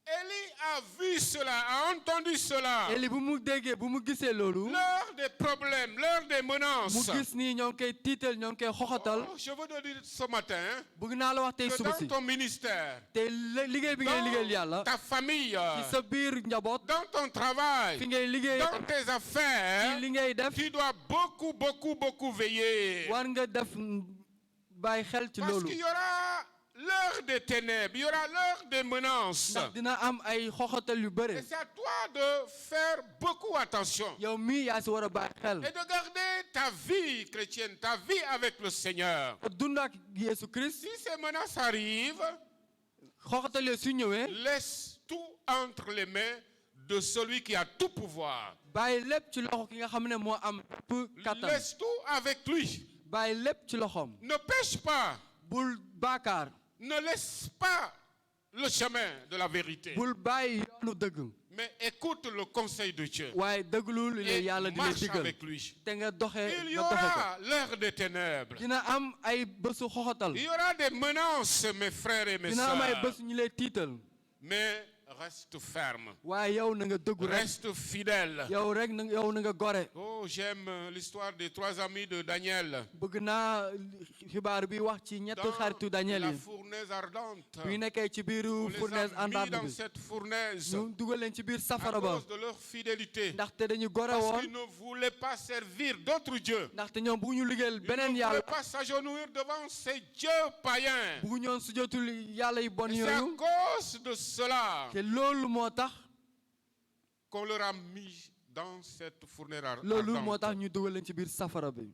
Élie a vu cela, a entendu cela. Eli bu mu déggee bu mu gisee loolu L'heure des problèmes, l'heure des mu menaces. gis nii ñoo ngi koy tiital ñoo ngi koy xoxatal Oh, je veux te dire ce matin bëgg naa la wax tey que suba dans si ton ministère, te liggéey bi ngay liggéeyal yàlla dans ta famille, ci sa biir njaboot dans ton fi travail, ngay liggéey dans tes affaires, ci li ngay def tu dois beaucoup veiller. war nga def bàyyi xel ci Parce loolu qu'il y aura l'heure des ténèbres, il y aura l'heure des menaces. ndax dina am ay xoxatal yu Et bëre c'est à toi de faire beaucoup attention. yow mii yaa si war a bàyyi xel Et de garder ta vie chrétienne, ta vie avec le Seigneur. dund ak Yeesu Christ Si ces menaces arrivent, xoxatal yooyu su ñëwee laisse tout entre les mains de celui qui a tout pouvoir. bàyyi lépp ci loxo ki nga xam ne moo am bépp kattan Laisse tout avec lui. bàyyi lépp ci loxoom Ne pêche pas. bul baakaar Ne laisse pas le chemin de la vérité. bul bàyyi yoonu dëgg Mais écoute le conseil de Dieu. waaye dëgglu li lay Et yàlla di lay marche digal avec lui. te nga doxee Il y nga doxe ko aura l'heure des ténèbres. dina am ay bésu xoxatal Il y aura des menaces, mes frères et mes dina am ay sœurs. bés ñu lay tiital Mais reste ferme. waaye yow na nga dëggu rek Reste fidèle. yow rek yow na nga gore Oh, j'aime l'histoire des 3 amis de Daniel. bëgg naa xibaar bi wax ci ñetti xaritu Daniel la yi fournaise ardente. bi nekkee ci biiru On les fournaise a mis àndaat dans bi cette fournaise ñu dugal leen ci biir à safara ba cause de leur fidélité. ndaxte dañu gore Parce woon qu'ils ne voulaient pas servir d'autres dieux. ndaxte ñoom bëgg ñu liggéeyal Ils ne beneen voulaient yàlla pas s'agenouiller devant ces dieux païens. bëgg ñoon su jotul yàlla yu bon Et c'est à yooyu cause de cela te loolu moo tax qu'on leur a mis dans cette fournaise loolu moo ardente. tax ñu dugal leen ci biir safara bi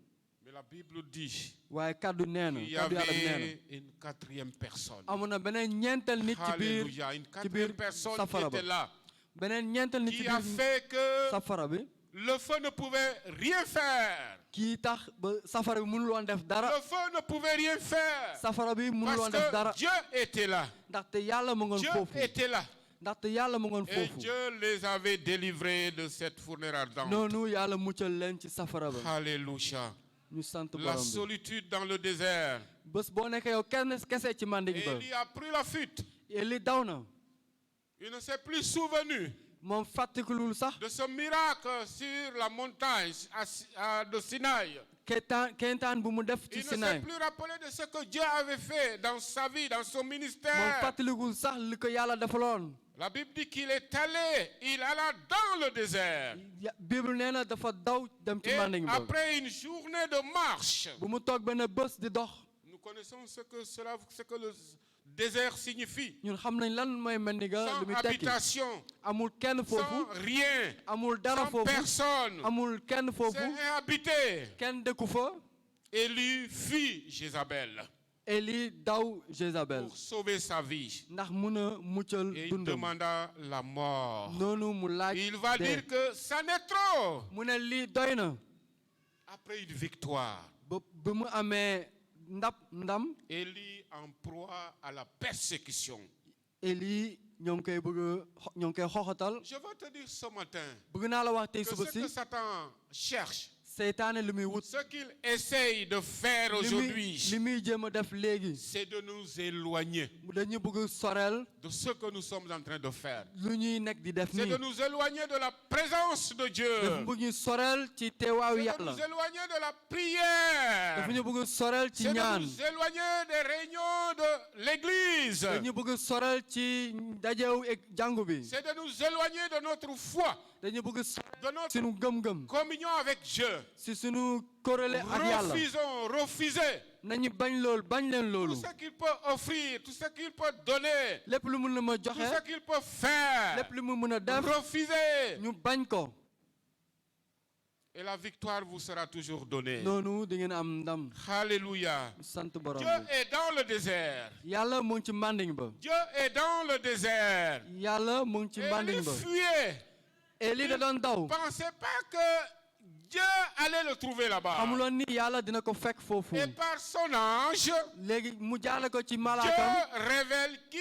Mais la Bible dit waaye kaddu nee na qu'il y kaddu yàlla nee na avait une quatrième personne. amoon na beneen ñeenteel nit ci biir Alléluia. Une ci quatrième biir personne qui safara était ba là. beneen ñeenteel nit ci Qui a biir fait que safara bi le feu ne pouvait rien faire. kii tax ba safara bi mënul woon def dara Le feu ne pouvait rien faire. safara bi mënul woon def Parce dara que Dieu était là. ndaxte yàlla mu ngoon Dieu foofu était là. ndaxte yàlla mu ngoon Et foofu Dieu les avait délivrés de cette fournaise ardente. noonu yàlla muccal leen ci safara ba Alléluia. ñu sant La borom bi solitude dans le désert. bés boo nekkee yow kenn kese ci manding ba Élie a pris la fuite. Eli daw na Il ne s'est plus souvenu moom fàttikulul sax de ce miracle sur la montagne de Sinaï. kentaan bu mu def ci Il ne s'est Sinaï plus rappelé de ce que Dieu avait fait dans sa vie, dans son moom ministère. fàttalikul sax li ko yàlla defaloon La Bible dit qu'il est allé, il alla dans le désert. Bible nee na dafa daw dem ci Et manding ba après une journée de marche, bu mu toog benn bés di dox nous connaissons ce que le désert signifie. ñun xam nañ lan mooy mandiga Sans lu muy tekki habitation, amul kenn foofu sans rien, amul dara sans foofu personne. amul kenn foofu C'est inhabité. kenn dëkku fa Élie fuit Jézabel Eli daw Jézabel pour sauver sa vie. ndax mun a muccal Et il dundam demanda la mort. noonu mu laaj Il va dee. dire que ça n'est trop. mu ne lii doy na Après une victoire, ba mu amee ndam Élie en proie à la persécution. Eli ñoo ngi koy xoxatal Je veux te dire ce matin bëgg naa la wax tey que suba ce si que Satan cherche, seytaane lu muy wut ce qu'il essaye de faire aujourd'hui, li muy jéem a def léegi c'est de nous éloigner dañu bëgg soreel de ce que nous sommes en train de faire. lu ñuy nekk di def C'est nii de nous éloigner de la présence de Dieu. dafa bëgg ñu soreel ci teewaayu C'est de yàlla nous éloigner de la prière. dafa ñu bëgg soreel ci C'est de ñaan nous éloigner des réunions de l'église. dañu bëgg soreel ci dajew ak jàngu bi C'est de nous éloigner de notre foi, dañu bëgg soreel de notre sunu gëm-gëm communion avec Dieu. si sunu korole ak yàlla Refusez nañu bañ leen loolu tout ce qu'il peut offrir, tout ce qu'il peut donner, lépp lu mun na ma tout joxe ce qu'il peut faire. lépp lu mu mën a def Refusez. ñu bañ ko Et la victoire vous sera toujours donnée. noonu di ngeen am ndam Alléluia. sant borom Dieu bi est dans le désert. yàlla mu ngi ci manding ba Dieu est dans le désert. yàlla mu ngi ci Et manding il ba fuyait. Eli da doon daw Pensez pas que Dieu allait le trouver là-bas. xamuloon ni yàlla dina ko fekk foofu Et par son ange, léegi mu jaarale ko ci Dieu malaakam révèle qui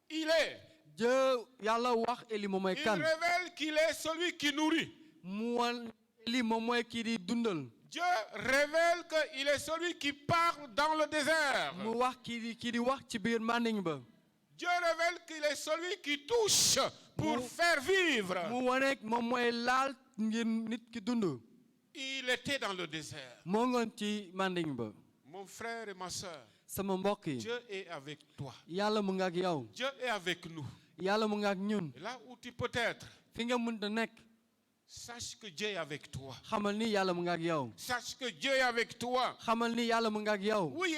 il est. yàlla wax Eli moom mooy Il kan révèle qu'il est celui qui nourrit. mu wan Eli moom mooy kii di dundal Dieu révèle qu'il est celui qui parle dans le désert. mu wax kii di wax ci biir manding ba Dieu révèle qu'il est celui qui touche pour faire vivre. mu wane moom mooy laal ngir nit ki dund Il était dans le désert. moo ngoon ci manding ba Mon frère et ma soeur, sama mbokk yi Dieu est avec toi. yàlla mu nga ak yow Dieu est avec nous. yàlla mu nga ak ñun Et là où tu peux être, fi nga mënta nekk sache que Dieu est avec toi. xamal ni yàlla mu nga ak yow Sache que Dieu est avec toi. xamal ni yàlla mu nga ak yow Oui,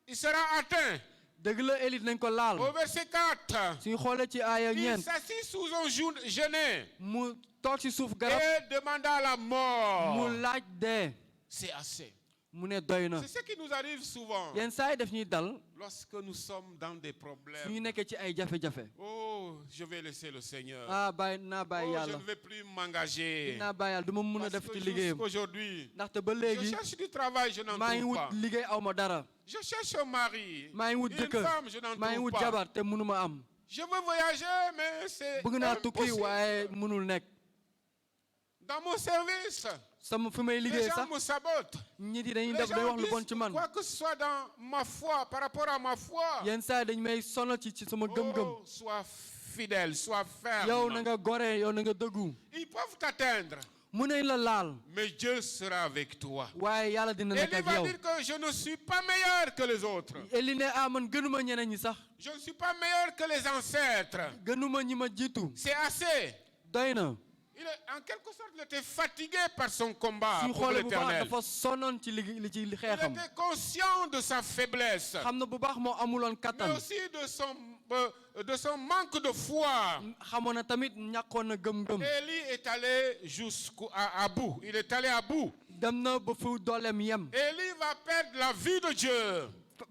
il sera atteint. dëgg la Eli nañ ko laal Au verset 4, suñu xoolee ci aaya il ñeent s'assit sous un genêt mu toog ci suuf garab et demanda la mort. mu laaj dee C'est assez. mu ne doy na C'est ce qui nous arrive souvent yenn saa yi def ñuy dal lorsque nous sommes dans des problèmes. suñu nekkee ci ay jafe-jafe Oh, je vais laisser le Seigneur. naa bàyyi Oh, je yàlla ne vais plus m'engager. naa bàyyi yàlla du ma mën a Parce def que ci liggéeyam jusqu'aujourd'hui, ndaxte ba je léegi cherche du travail, je n'en maa ngi trouve wut pas. liggéey aw ma dara Je cherche un mari. maa ngi wut Une jëkkër femme, je n'en maa ngi trouve wut pas. jabar te mënuma am Je veux voyager, mais c'est bëgg naa tukki impossible. waaye mënul nekk Dans mon service, sama fi may les liggéey gens sax me sabotent. nit yi dañuy Les def day gens wax lu bon ci disent man quoi que ce soit dans ma foi, par rapport à ma foi. yenn saa yi dañ may sonal ci sama gëm-gëm Oh, sois fidèle, sois yow na ferme. nga gore yow na nga dëggu Ils peuvent t'atteindre, mu nañ la laal mais Dieu sera avec toi. waaye yàlla dina Et nekk il ak va yow dire que je ne suis pas meilleur que les autres. Eli ne man gënuma ñeneen ñi sax Je ne suis pas meilleur que les ancêtres. gënuma ñi ma jiitu C'est assez. doy na En quelque sorte, il était fatigué par son combat suñu pour xoolee bu baax l'éternel. dafa sonnoon ci li ci Il xeexam était conscient de sa faiblesse, xam na bu baax moo amuloon mais kattan aussi de son manque de foi. xamoon na tamit ñàkkoon na gëm-gëm Élie est allé à bout. Il est allé à bout. dem na ba fu dooleem yem. Élie va perdre la vie de Dieu.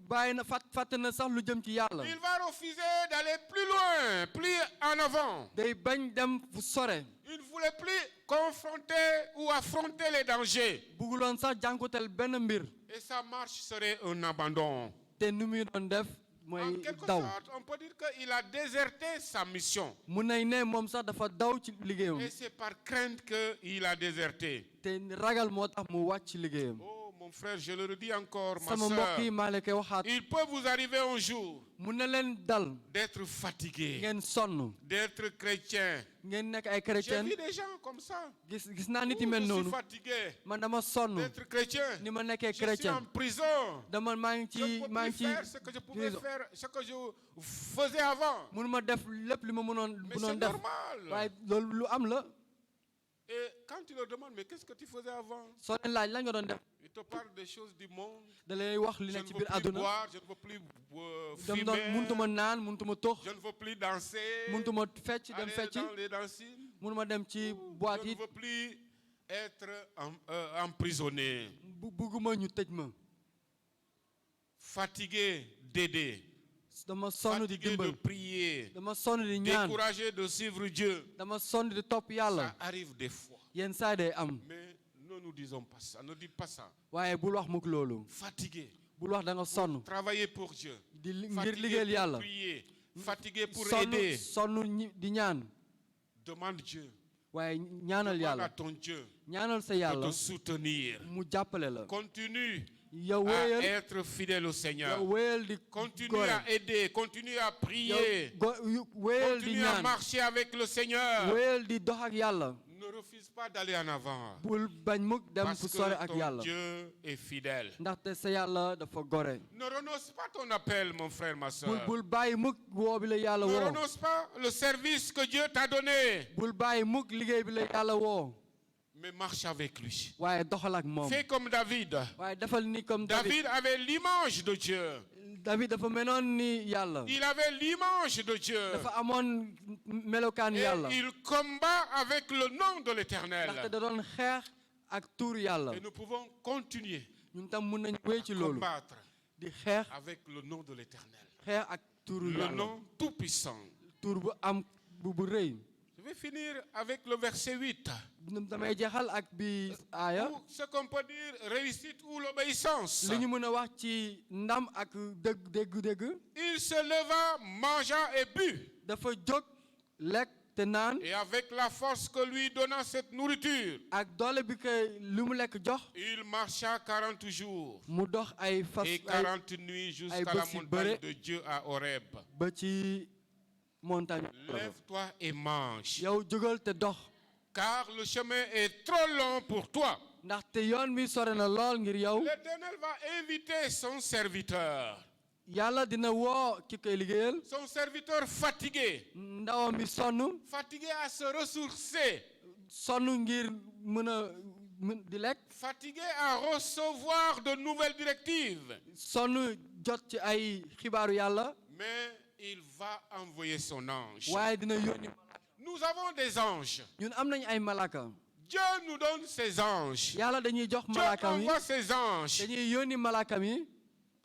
bàyyi na fàtte na sax lu jëm ci yàlla. Il va refuser d'aller plus loin, plus en avant. day bañ dem fu sore. Il ne voulait plus confronter ou affronter les dangers. bëgguloon sax jànkutel benn mbir. Et sa marche serait un abandon. te nu muy doon def En mooy quelque daw. sorte, on peut dire qu'il a déserté sa mission. mun nañ ne moom sax dafa daw ci liggéeyam. Et c'est par crainte qu'il a déserté. te ragal moo tax mu wàcc ci liggéeyam. Oh, mon frère, je le redis encore, ma sama mbokk yi soeur. maa la koy waxaat. Il peut vous arriver un jour mun na leen dal. d'être fatigué, ngeen sonn. d'être chrétien. ngeen nekk ay J'ai chrétien. vu des gens comme ça. gis naa nit yi Oh, mel je suis noonu. fatigué man dama sonn. d'être chrétien. ni ma nekkee Je suis en chrétien. prison. dama maa ngi Je ne ci peux maa plus ngi ci faire ce que je pouvais prison. faire, ce que je faisais avant. mënuma def lépp li ma mënoon Mais mënoon c'est def. normal. waaye loolu lu am la. Et quand tu leur demandes, mais qu'est-ce que tu faisais avant? soo leen laaj la nga doon def. Ils te parlent des choses du monde. da lay wax li Je nekk ne ci veux biir plus àdduna. boire, je ne veux plus dem doon fumer, mënutuma naan mënutuma tox. je ne veux plus danser, mënutuma fecc dem aller fecc. dans les dancing. mënuma dem ci Je boîte ne yi. veux plus être emprisonné, bugguma ñu tëj ma. fatigué d'aider, dama sonn di fatigué de dimbal. prier, dama sonn di ñaan. découragé de suivre Dieu. dama sonn di topp yàlla. Ça arrive des fois. yenn saa day am. Mais ne nous disons pas ça, ne dis pas ça. waaye bul wax mukk loolu. Fatigué, bul wax da nga sonn. travailler pour Dieu, ngir fatigué liggéeyal pour yàlla. prier, fatigué pour sonn aider. sonn di ñaan. Demande Dieu, waaye ñaanal demande à yàlla. ton Dieu ñaanal sa de yàlla. te soutenir. mu jàppale la. Continue yow à wéyal. être fidèle au Seigneur. yow wéyal di Continue gore. à aider, continue à prier, wéyal di continue à ñaan. marcher avec le Seigneur. wéyal di dox ak yàlla. Ne refuse pas d'aller en avant. bul bañ mukk dem Parce fu sore que ak ton yàlla. Dieu est fidèle. ndaxte sa yàlla dafa gore. Ne renonce pas ton appel, mon frère, ma soeur. bul bàyyi mukk woo bi la yàlla Ne woo. renonce pas le service que Dieu t'a donné. bul bàyyi mukk liggéey bi la yàlla woo. Mais marche avec lui. waaye doxal ak moom. Fais comme David. waaye defal ni comme David. David avait l'image de Dieu. David dafa menoon ni yàlla. Il avait l'image de Dieu. dafa amoon melokaan Et yàlla. il combat avec le nom de ndaxte l'Éternel. da doon xeex ak tuur yàlla. Et nous pouvons continuer ñun tam mun nañu wéy ci à loolu. combattre di xeex avec le nom de l'Éternel. xeex ak tuuru Le yàlla. nom tout-puissant. tuur bu am bu rëy. Je vais finir avec le verset 8. damay jeexal ak bi aaya. Ou ce qu'on peut dire réussite ou l'obéissance. li ñu mën a wax ci ndam ak dégg. Il se leva, mangea et but. dafa jóg lekk te naan. Et avec la force que lui donna cette nourriture, ak doole bi ko lu mu lekk jox. il marcha 40 jours mu dox ay fas et 40 nuits jusqu'à la bés yu montagne bëre. de Dieu à Horeb. ba ci montagne. Lève-toi et mange, yow jógal te dox. car le chemin est trop long pour toi. ndaxte yoon bi sore na lool ngir yow. L'Éternel va inviter son serviteur, yàlla dina woo ki koy liggéeyal. son serviteur fatigué, ndawam bi sonn. fatigué à se ressourcer, sonn ngir di lekk. fatigué à recevoir de nouvelles directives. sonn jot ci ay xibaaru yàlla. Mais il va envoyer son ange. waaye dina yónni. Nous avons des anges. ñun am nañ ay malaka. Dieu nous donne ses anges. yàlla dañuy jox Dieu malakam yi. envoie ses anges. dañuy yónni malakam yi.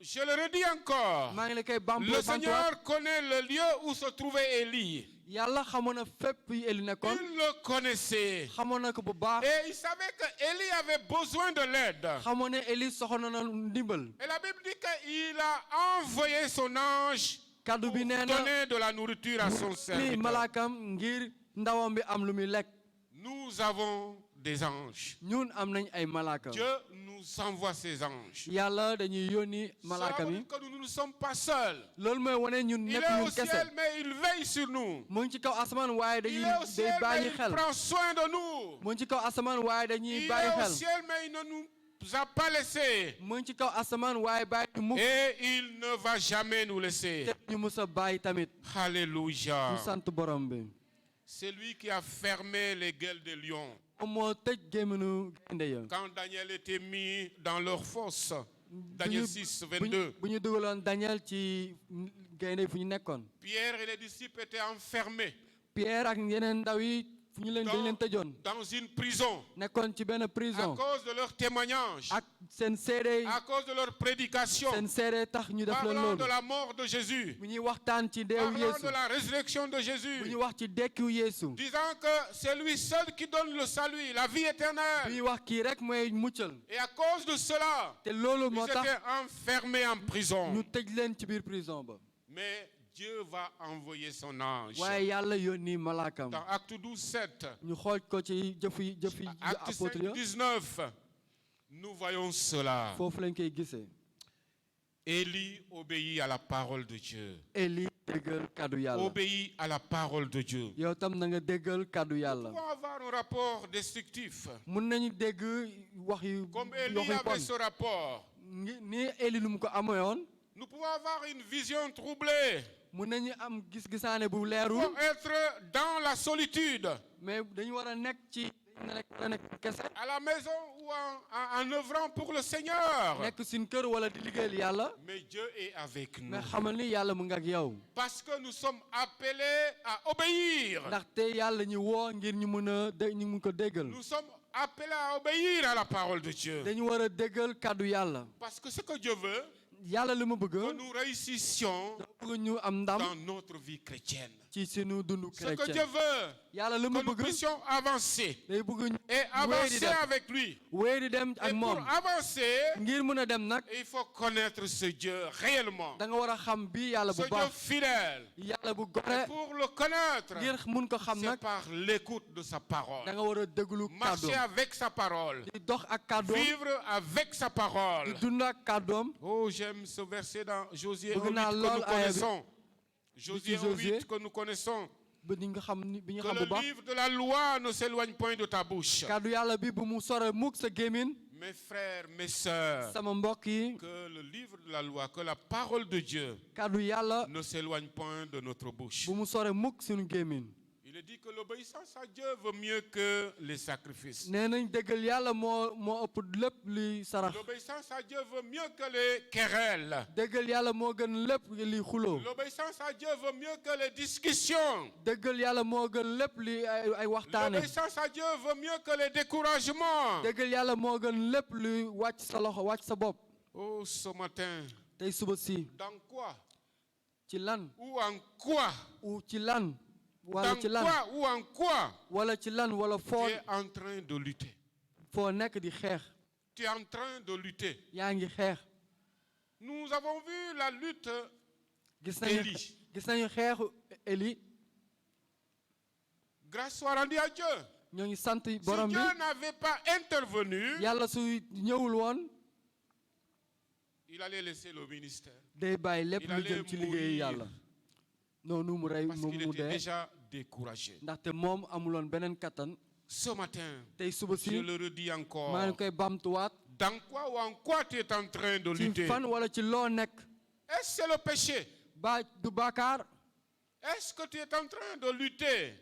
Je le redis encore. maa ngi la koy Le Seigneur connaît le lieu où se trouvait Élie. yàlla xamoon na fépp yi Élie nekkoon. Il le connaissait. xamoon na ko bu baax. Et il savait que Élie avait besoin de l'aide. xamoon ne Élie soxla na ndimbal. Et la Bible dit qu'il a envoyé son ange kaddu pour bi nee na donner de la nourriture à son ni serviteur. malakam ngir ndawam bi am lu muy lekk. Nous avons des anges. ñun am nañ ay malaka. Dieu nous envoie ses anges. yàlla dañuy yónni Cela malaka veut mi. dire que nous ne sommes pas seuls. loolu mooy wane ñun Il nekk est au ñun kese. ciel, mais il veille sur nous. mu ngi ci kaw asamaan waaye Il dañuy est au day ciel, mais bàyyi il xel. prend soin de nous. mu ngi ci kaw asamaan waaye dañuy Il bàyyi est au xel. ciel, mais il ne nous a pas laissés. mu ngi ci kaw asamaan waaye bàyyi ñu mukk. Et il ne va jamais nous laisser. te ñu mus a bàyyi tamit. Alléluia. ñu sant borom bi. C'est lui qui a fermé les gueules des lions. moom moo tëj gémminu gaynde ya. Quand Daniel était mis dans leur fosse, Daniel 6, 22, bu ñu dugaloon Daniel ci gaynde fu ñu nekkoon. Pierre et les disciples étaient enfermés. Pierre ak yeneen ndaw yi fu ñu leen dañ leen tëjoon dans une prison nekkoon ci benn à prison cause de leur témoignage, ak seen seede à cause de leur prédication, seen seede tax ñu def leen parlant loolu de la mort de Jésus, bu ñuy waxtaan ci deewu parlant Yeesu de la résurrection de bu Jésus, ñuy wax ci dekkiwu Yeesu disant que c'est lui seul qui donne le salut, la vie bu éternelle. ñuy wax kii rek mooy muccal Et à cause de cela, te loolu ils moo tax étaient enfermés en prison. ñu tëj leen ci biir prison ba Mais Dieu va envoyer son ange. waaye yàlla yónni malaakam Dans Acte 12, 7, ñu xool ko ci jëfi Acte apôtre 5, ya 19, nous voyons cela. foofu lañ koy gisee Élie obéit à la parole de Dieu. Eli déggal kàddu yàlla Obéit à la parole de Dieu. yow tam na nga déggal kàddu Nous yàlla pouvons avoir un rapport destructif. mun nañu dégg wax yu Comme Élie wax yu avait bon ce rapport. ni Eli lu mu ko amoon Nous pouvons avoir une vision troublée. mun nañu am gis-gisaane bu leerul Pour être dans la solitude, mais dañu war a nekk ci war a nekk kese à la maison ou en œuvrant pour le Seigneur. nekk suñ kër wala di liggéeyal yàlla Mais Dieu est avec nous. mais xamal ni yàlla mu ngi ak yow Parce que nous sommes appelés à obéir. ndaxte yàlla ñu woo ngir ñu mun a ñu mun ko déggal Nous sommes appelés à obéir à la parole de Dieu. dañu war a déggal kàddu yàlla Parce que ce que Dieu veut, yàlla li mu bëgg que nous réussissions dafa bëgg ñu am ndam dans notre vie chrétienne. ci sunu dundu Ce que Dieu chrétien veut, yàlla li que mu nous bëgg puissions avancer day bëgg ñu et wéy di avancer dem avec lui. wéy di dem Et ak pour moom avancer, ngir mun a dem nag il faut connaître ce Dieu réellement. da nga war a xam bi yàlla Ce bu Dieu baax fidèle. yàlla bu Et gore pour le connaître, ngir mun ko xam c'est nag par l'écoute de sa parole. da nga war a déglu kàddoom Marcher avec sa parole. di dox ak kàddoom Vivre avec sa di parole. dund ak kàddoom Oh, j'aime ce verset dans Josué Bëgg 1:8 naa que lool nous aaya bi. connaissons. Josué Josué. 1:8 que nous connaissons. ba di nga xam ni bi ñu Que xam bu le baax livre de la loi ne s'éloigne point de ta bouche. kàddu yàlla bi bu mu sore mukk sa gémmiñ Mes frères, mes sœurs, sama mbokk yi que le livre de la loi, que la parole de Dieu kàddu yàlla ne s'éloigne point de notre bouche. bu mu sore mukk suñu gémmiñ Il est dit que l'obéissance à Dieu vaut mieux que les sacrifices. nee nañ déggal yàlla moo ëpp lépp li sarax L'obéissance à Dieu vaut mieux que les querelles. déggal yàlla moo gën lépp li xuloo L'obéissance à Dieu vaut mieux que les discussions. déggal yàlla moo gën lépp li ay waxtaane L'obéissance à Dieu vaut mieux que les découragements. déggal yàlla moo gën lépp li wàcc sa loxo wàcc sa bopp Oh, ce matin, tey suba si dans quoi ci lan ou en quoi, ou ci lan wala dans ci lan quoi ou en quoi wala ci lan wala tu foo es en train de lutter. foo nekk di xeex Tu es en train de lutter. yaa ngi xeex Nous avons vu la lutte gis nañu d'Élie. gis nañu xeexu Eli Grâce soit rendue à Dieu. ñoo ngi sant Si borom bi Dieu n'avait pas intervenu, yàlla su ñëwul woon il allait laisser le ministère. day bàyyi lépp Il lu allait jëm ci liggéeyu mourir. yàlla noonu mu rey Parce moom qu'il mu était dee déjà découragé. ndaxte moom amuloon beneen kattan Ce matin, tey suba je si le redis maa encore. ngi koy bamtuwaat Dans quoi ou en quoi tu es en train de ci lutter? fan wala ci loo nekk Est-ce que c'est le péché? du bàkkaar Est-ce que tu es en train de lutter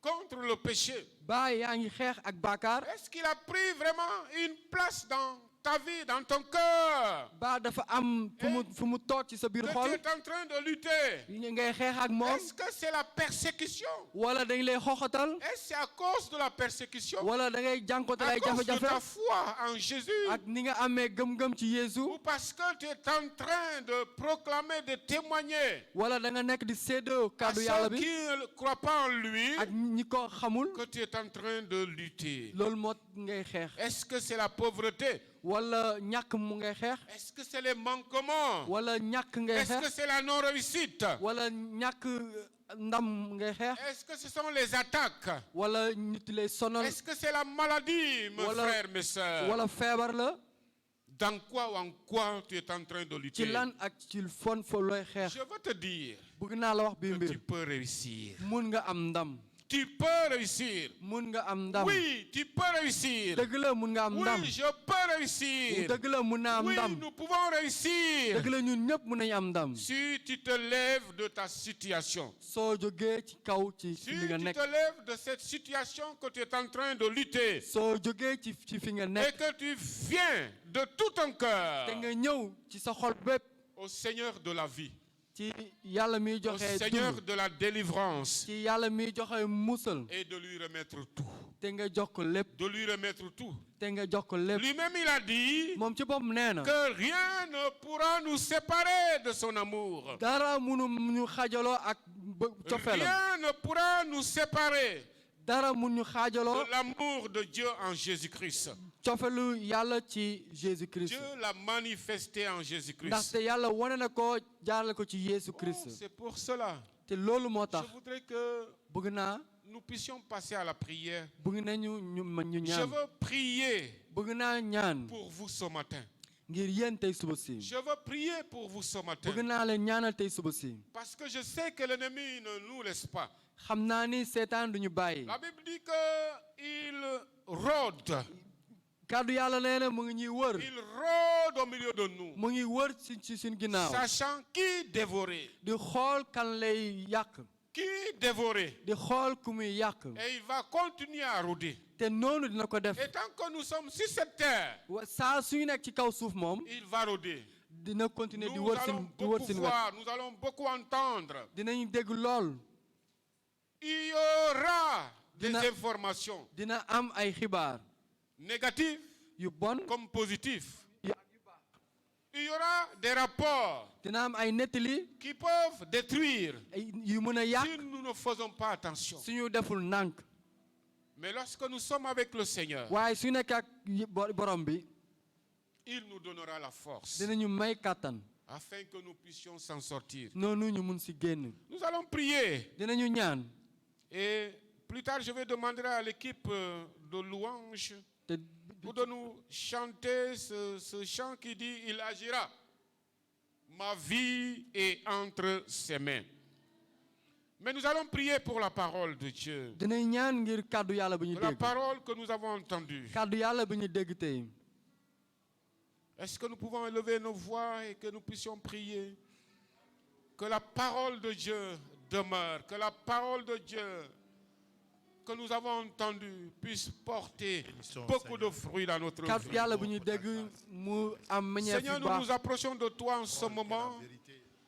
contre le péché? yaa ngi xeex ak bàkkaar Est-ce qu'il a pris vraiment une place dans ta vie, dans ton cœur? dafa am fu mu toog ci sa biir Que tu xol es en train de lutter? ngay xeex ak moom Est-ce que c'est la persécution? wala dañ lay xoxatal Est-ce que c'est à cause de la persécution? wala da ngay jànkoonte À ay cause de ta jafe-jafe foi en Jésus? ak ni nga amee gëm-gëm ci Yeesu Ou parce que tu es en train de proclamer, de témoigner wala da nga nekk di séddoo à kàddu ceux yàlla bi qui ne croient pas en lui ak ñi ko xamul que tu es en train de lutter? loolu moo ngay xeex Est-ce que c'est la pauvreté? wala ñàkk mu ngay xeex Est-ce que c'est les manquements? wala ñàkk ngay Est-ce que xeex c'est la non-réussite? wala ñàkk ndam ngay xeex Est-ce que ce sont les attaques? wala nit lay sonal Est-ce que c'est la maladie, mes Voilà. frères, mes sœurs? wala feebar la Dans quoi ou en quoi tu es en train de ci lutter? lan ak ci fon fa looy xeex Je veux te dire bëgg naa la wax bi que tu mbir peux réussir. mun nga am ndam Tu peux réussir. mun nga am ndam Oui, tu peux réussir. dëgg la mun nga am ndam Oui, je peux réussir. dëgg la mun na am Oui, ndam nous pouvons réussir. dëgg la ñun ñëpp mun nañu am ndam Si tu te lèves de ta situation, soo jógee ci kaw ci si li nga tu nekk te lèves de cette situation que tu es en train de lutter soo jógee ci fi nga et nekk que tu viens de tout ton cœur te nga ñëw ci sa xol bépp au Seigneur de la vie, ci yàlla miy au joxe Seigneur dund de la délivrance, ci yàlla miy joxe musal et de lui remettre tout. te nga jox ko lépp De lui remettre tout. te nga jox ko lépp Lui-même, il a dit moom ci boppam nee na que rien ne pourra nous séparer de son amour. dara munu ñu xaajaloo ak cofeelam Rien ne pourra nous séparer dara mun ñu xaajaloo de l'amour de Dieu en Jésus-Christ. cofelu yàlla ci Jésus Christ Dieu l'a manifesté en Jésus-Christ. ndaxte yàlla wane na ko jaarale ko ci Yeesu Oh, Christ c'est pour cela. te loolu moo tax Je voudrais que bëgg naa nous puissions passer à la prière. bëgg nañu ñu Je ñaan veux prier bëgg naa ñaan pour vous ce matin. ngir yéen tey suba si Je veux prier pour vous ce matin. bëgg naa leen ñaanal tey suba si Parce que je sais que l'ennemi ne nous laisse pas. xam naa ni seetaan duñu bàyyi La Bible dit qu'il rôde. kàddu yàlla nee na mu ngi ñuy wër Il rôde au milieu de nous, mu ngi wër ci suñ ginnaaw sachant qui dévorer. di xool kan lay yàq Qui dévorer. di xool ku muy yàq Et il va continuer à rôder. te noonu dina ko def Et tant que nous sommes sur cette terre, saa suñu nekk ci kaw suuf moom il va rôder. dina continuer di Nous wër allons di wër beaucoup seen wet voir, nous allons beaucoup entendre. dinañ dégg lool Il y aura des Dina- informations dina am ay xibaar négatives yu bon comme positives. yu- Il y aura des rapports dina am ay nettali qui peuvent détruire yu mën a yàq si nous ne faisons pas attention. suñu deful nànk Mais lorsque nous sommes avec le Seigneur, waaye su nekk ak borom bi il nous donnera la force dinañu may kàttan afin que nous puissions s'en sortir. noonu ñu mun si génn Nous allons prier. dinañu ñaan Et plus tard, je vais demander à l'équipe de louange te de nous chanter ce chant qui dit « Il agira. Ma vie est entre ses mains. » Mais nous allons prier pour la parole de Dieu. dinañ ñaan ngir kàddu yàlla bu ñu La dégg parole que nous avons entendue. kàddu yàlla bu ñu dégg tey Est-ce que nous pouvons élever nos voix et que nous puissions prier? Que la parole de Dieu demeure, que la parole de Dieu que nous avons entendue puisse porter beaucoup de fruits dans notre kàddu vie. yàlla bu ñu dégg mu am meññeef Seigneur, yu nous baax nous approchons de toi en ce moment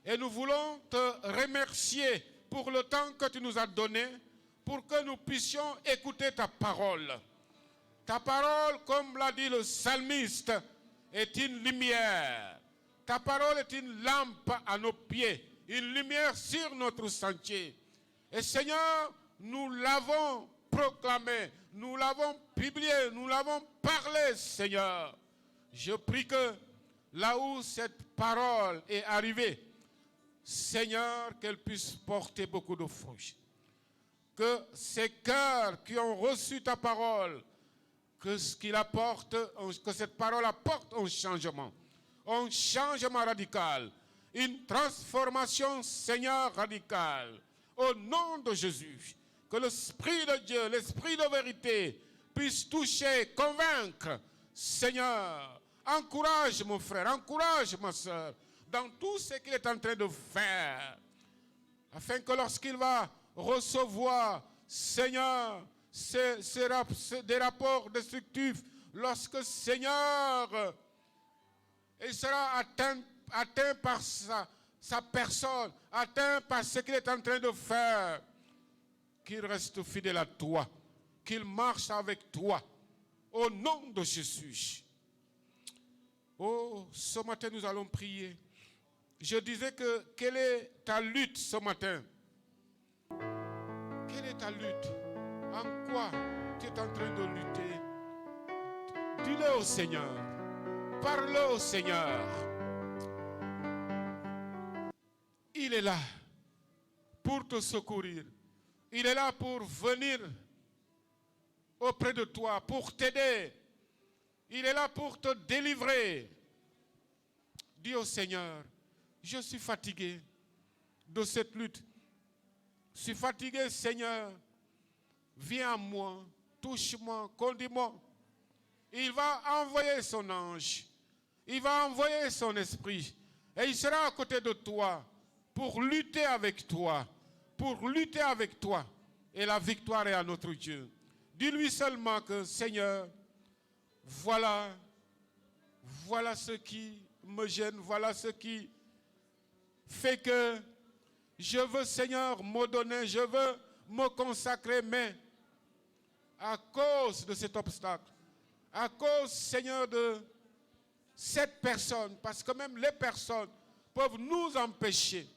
et nous voulons te remercier pour le temps que tu nous as donné pour que nous puissions écouter ta parole. Ta parole, comme l'a dit le psalmiste, est une lumière. Ta parole est une lampe à nos pieds, une lumière sur notre sentier. Et Seigneur, nous l'avons proclamé, nous l'avons publié, nous l'avons parlé, Seigneur. Je prie que là où cette parole est arrivée, Seigneur, qu'elle puisse porter beaucoup de fruits. Que ces cœurs qui ont reçu ta parole, que ce qu'il apporte, que cette parole apporte un changement radical, une transformation, Seigneur, radicale. Au nom de Jésus, que l'Esprit de Dieu, l'Esprit de vérité, puisse toucher, convaincre. Seigneur, encourage mon frère, encourage ma soeur dans tout ce qu'il est en train de faire, afin que lorsqu'il va recevoir, Seigneur, des rapports destructifs, lorsque, Seigneur, il sera atteint par sa personne, atteint par ce qu'il est en train de faire, qu'il reste fidèle à toi, qu'il marche avec toi, au nom de Jésus. Oh, ce matin, nous allons prier. Je disais quelle est ta lutte ce matin? Quelle est ta lutte? En quoi tu es en train de lutter? Dis-le au Seigneur. Parle au Seigneur. Il est là pour te secourir. Il est là pour venir auprès de toi, pour t'aider. Il est là pour te délivrer. Dis au Seigneur, je suis fatigué de cette lutte. Je suis fatigué, Seigneur. Viens à moi, touche-moi, conduis-moi. Il va envoyer son ange. Il va envoyer son esprit. Et il sera à côté de toi pour lutter avec toi. Pour lutter avec toi. Et la victoire est à notre Dieu. Dis-lui seulement que, Seigneur, voilà ce qui me gêne, voilà ce qui fait que je veux, Seigneur, me donner, je veux me consacrer, mais à cause de cet obstacle, à cause, Seigneur, de cette personne, parce que même les personnes peuvent nous empêcher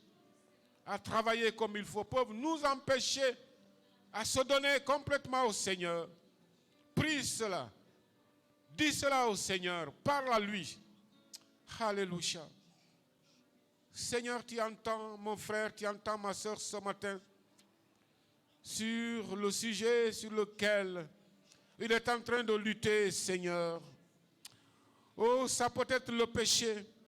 à travailler comme il faut, peuvent nous empêcher à se donner complètement au Seigneur. Prie cela, dis cela au Seigneur, parle à lui. Alléluia. Seigneur, tu entends mon frère, tu entends ma soeur ce matin sur le sujet sur lequel il est en train de lutter, Seigneur. Oh, ça peut être le péché.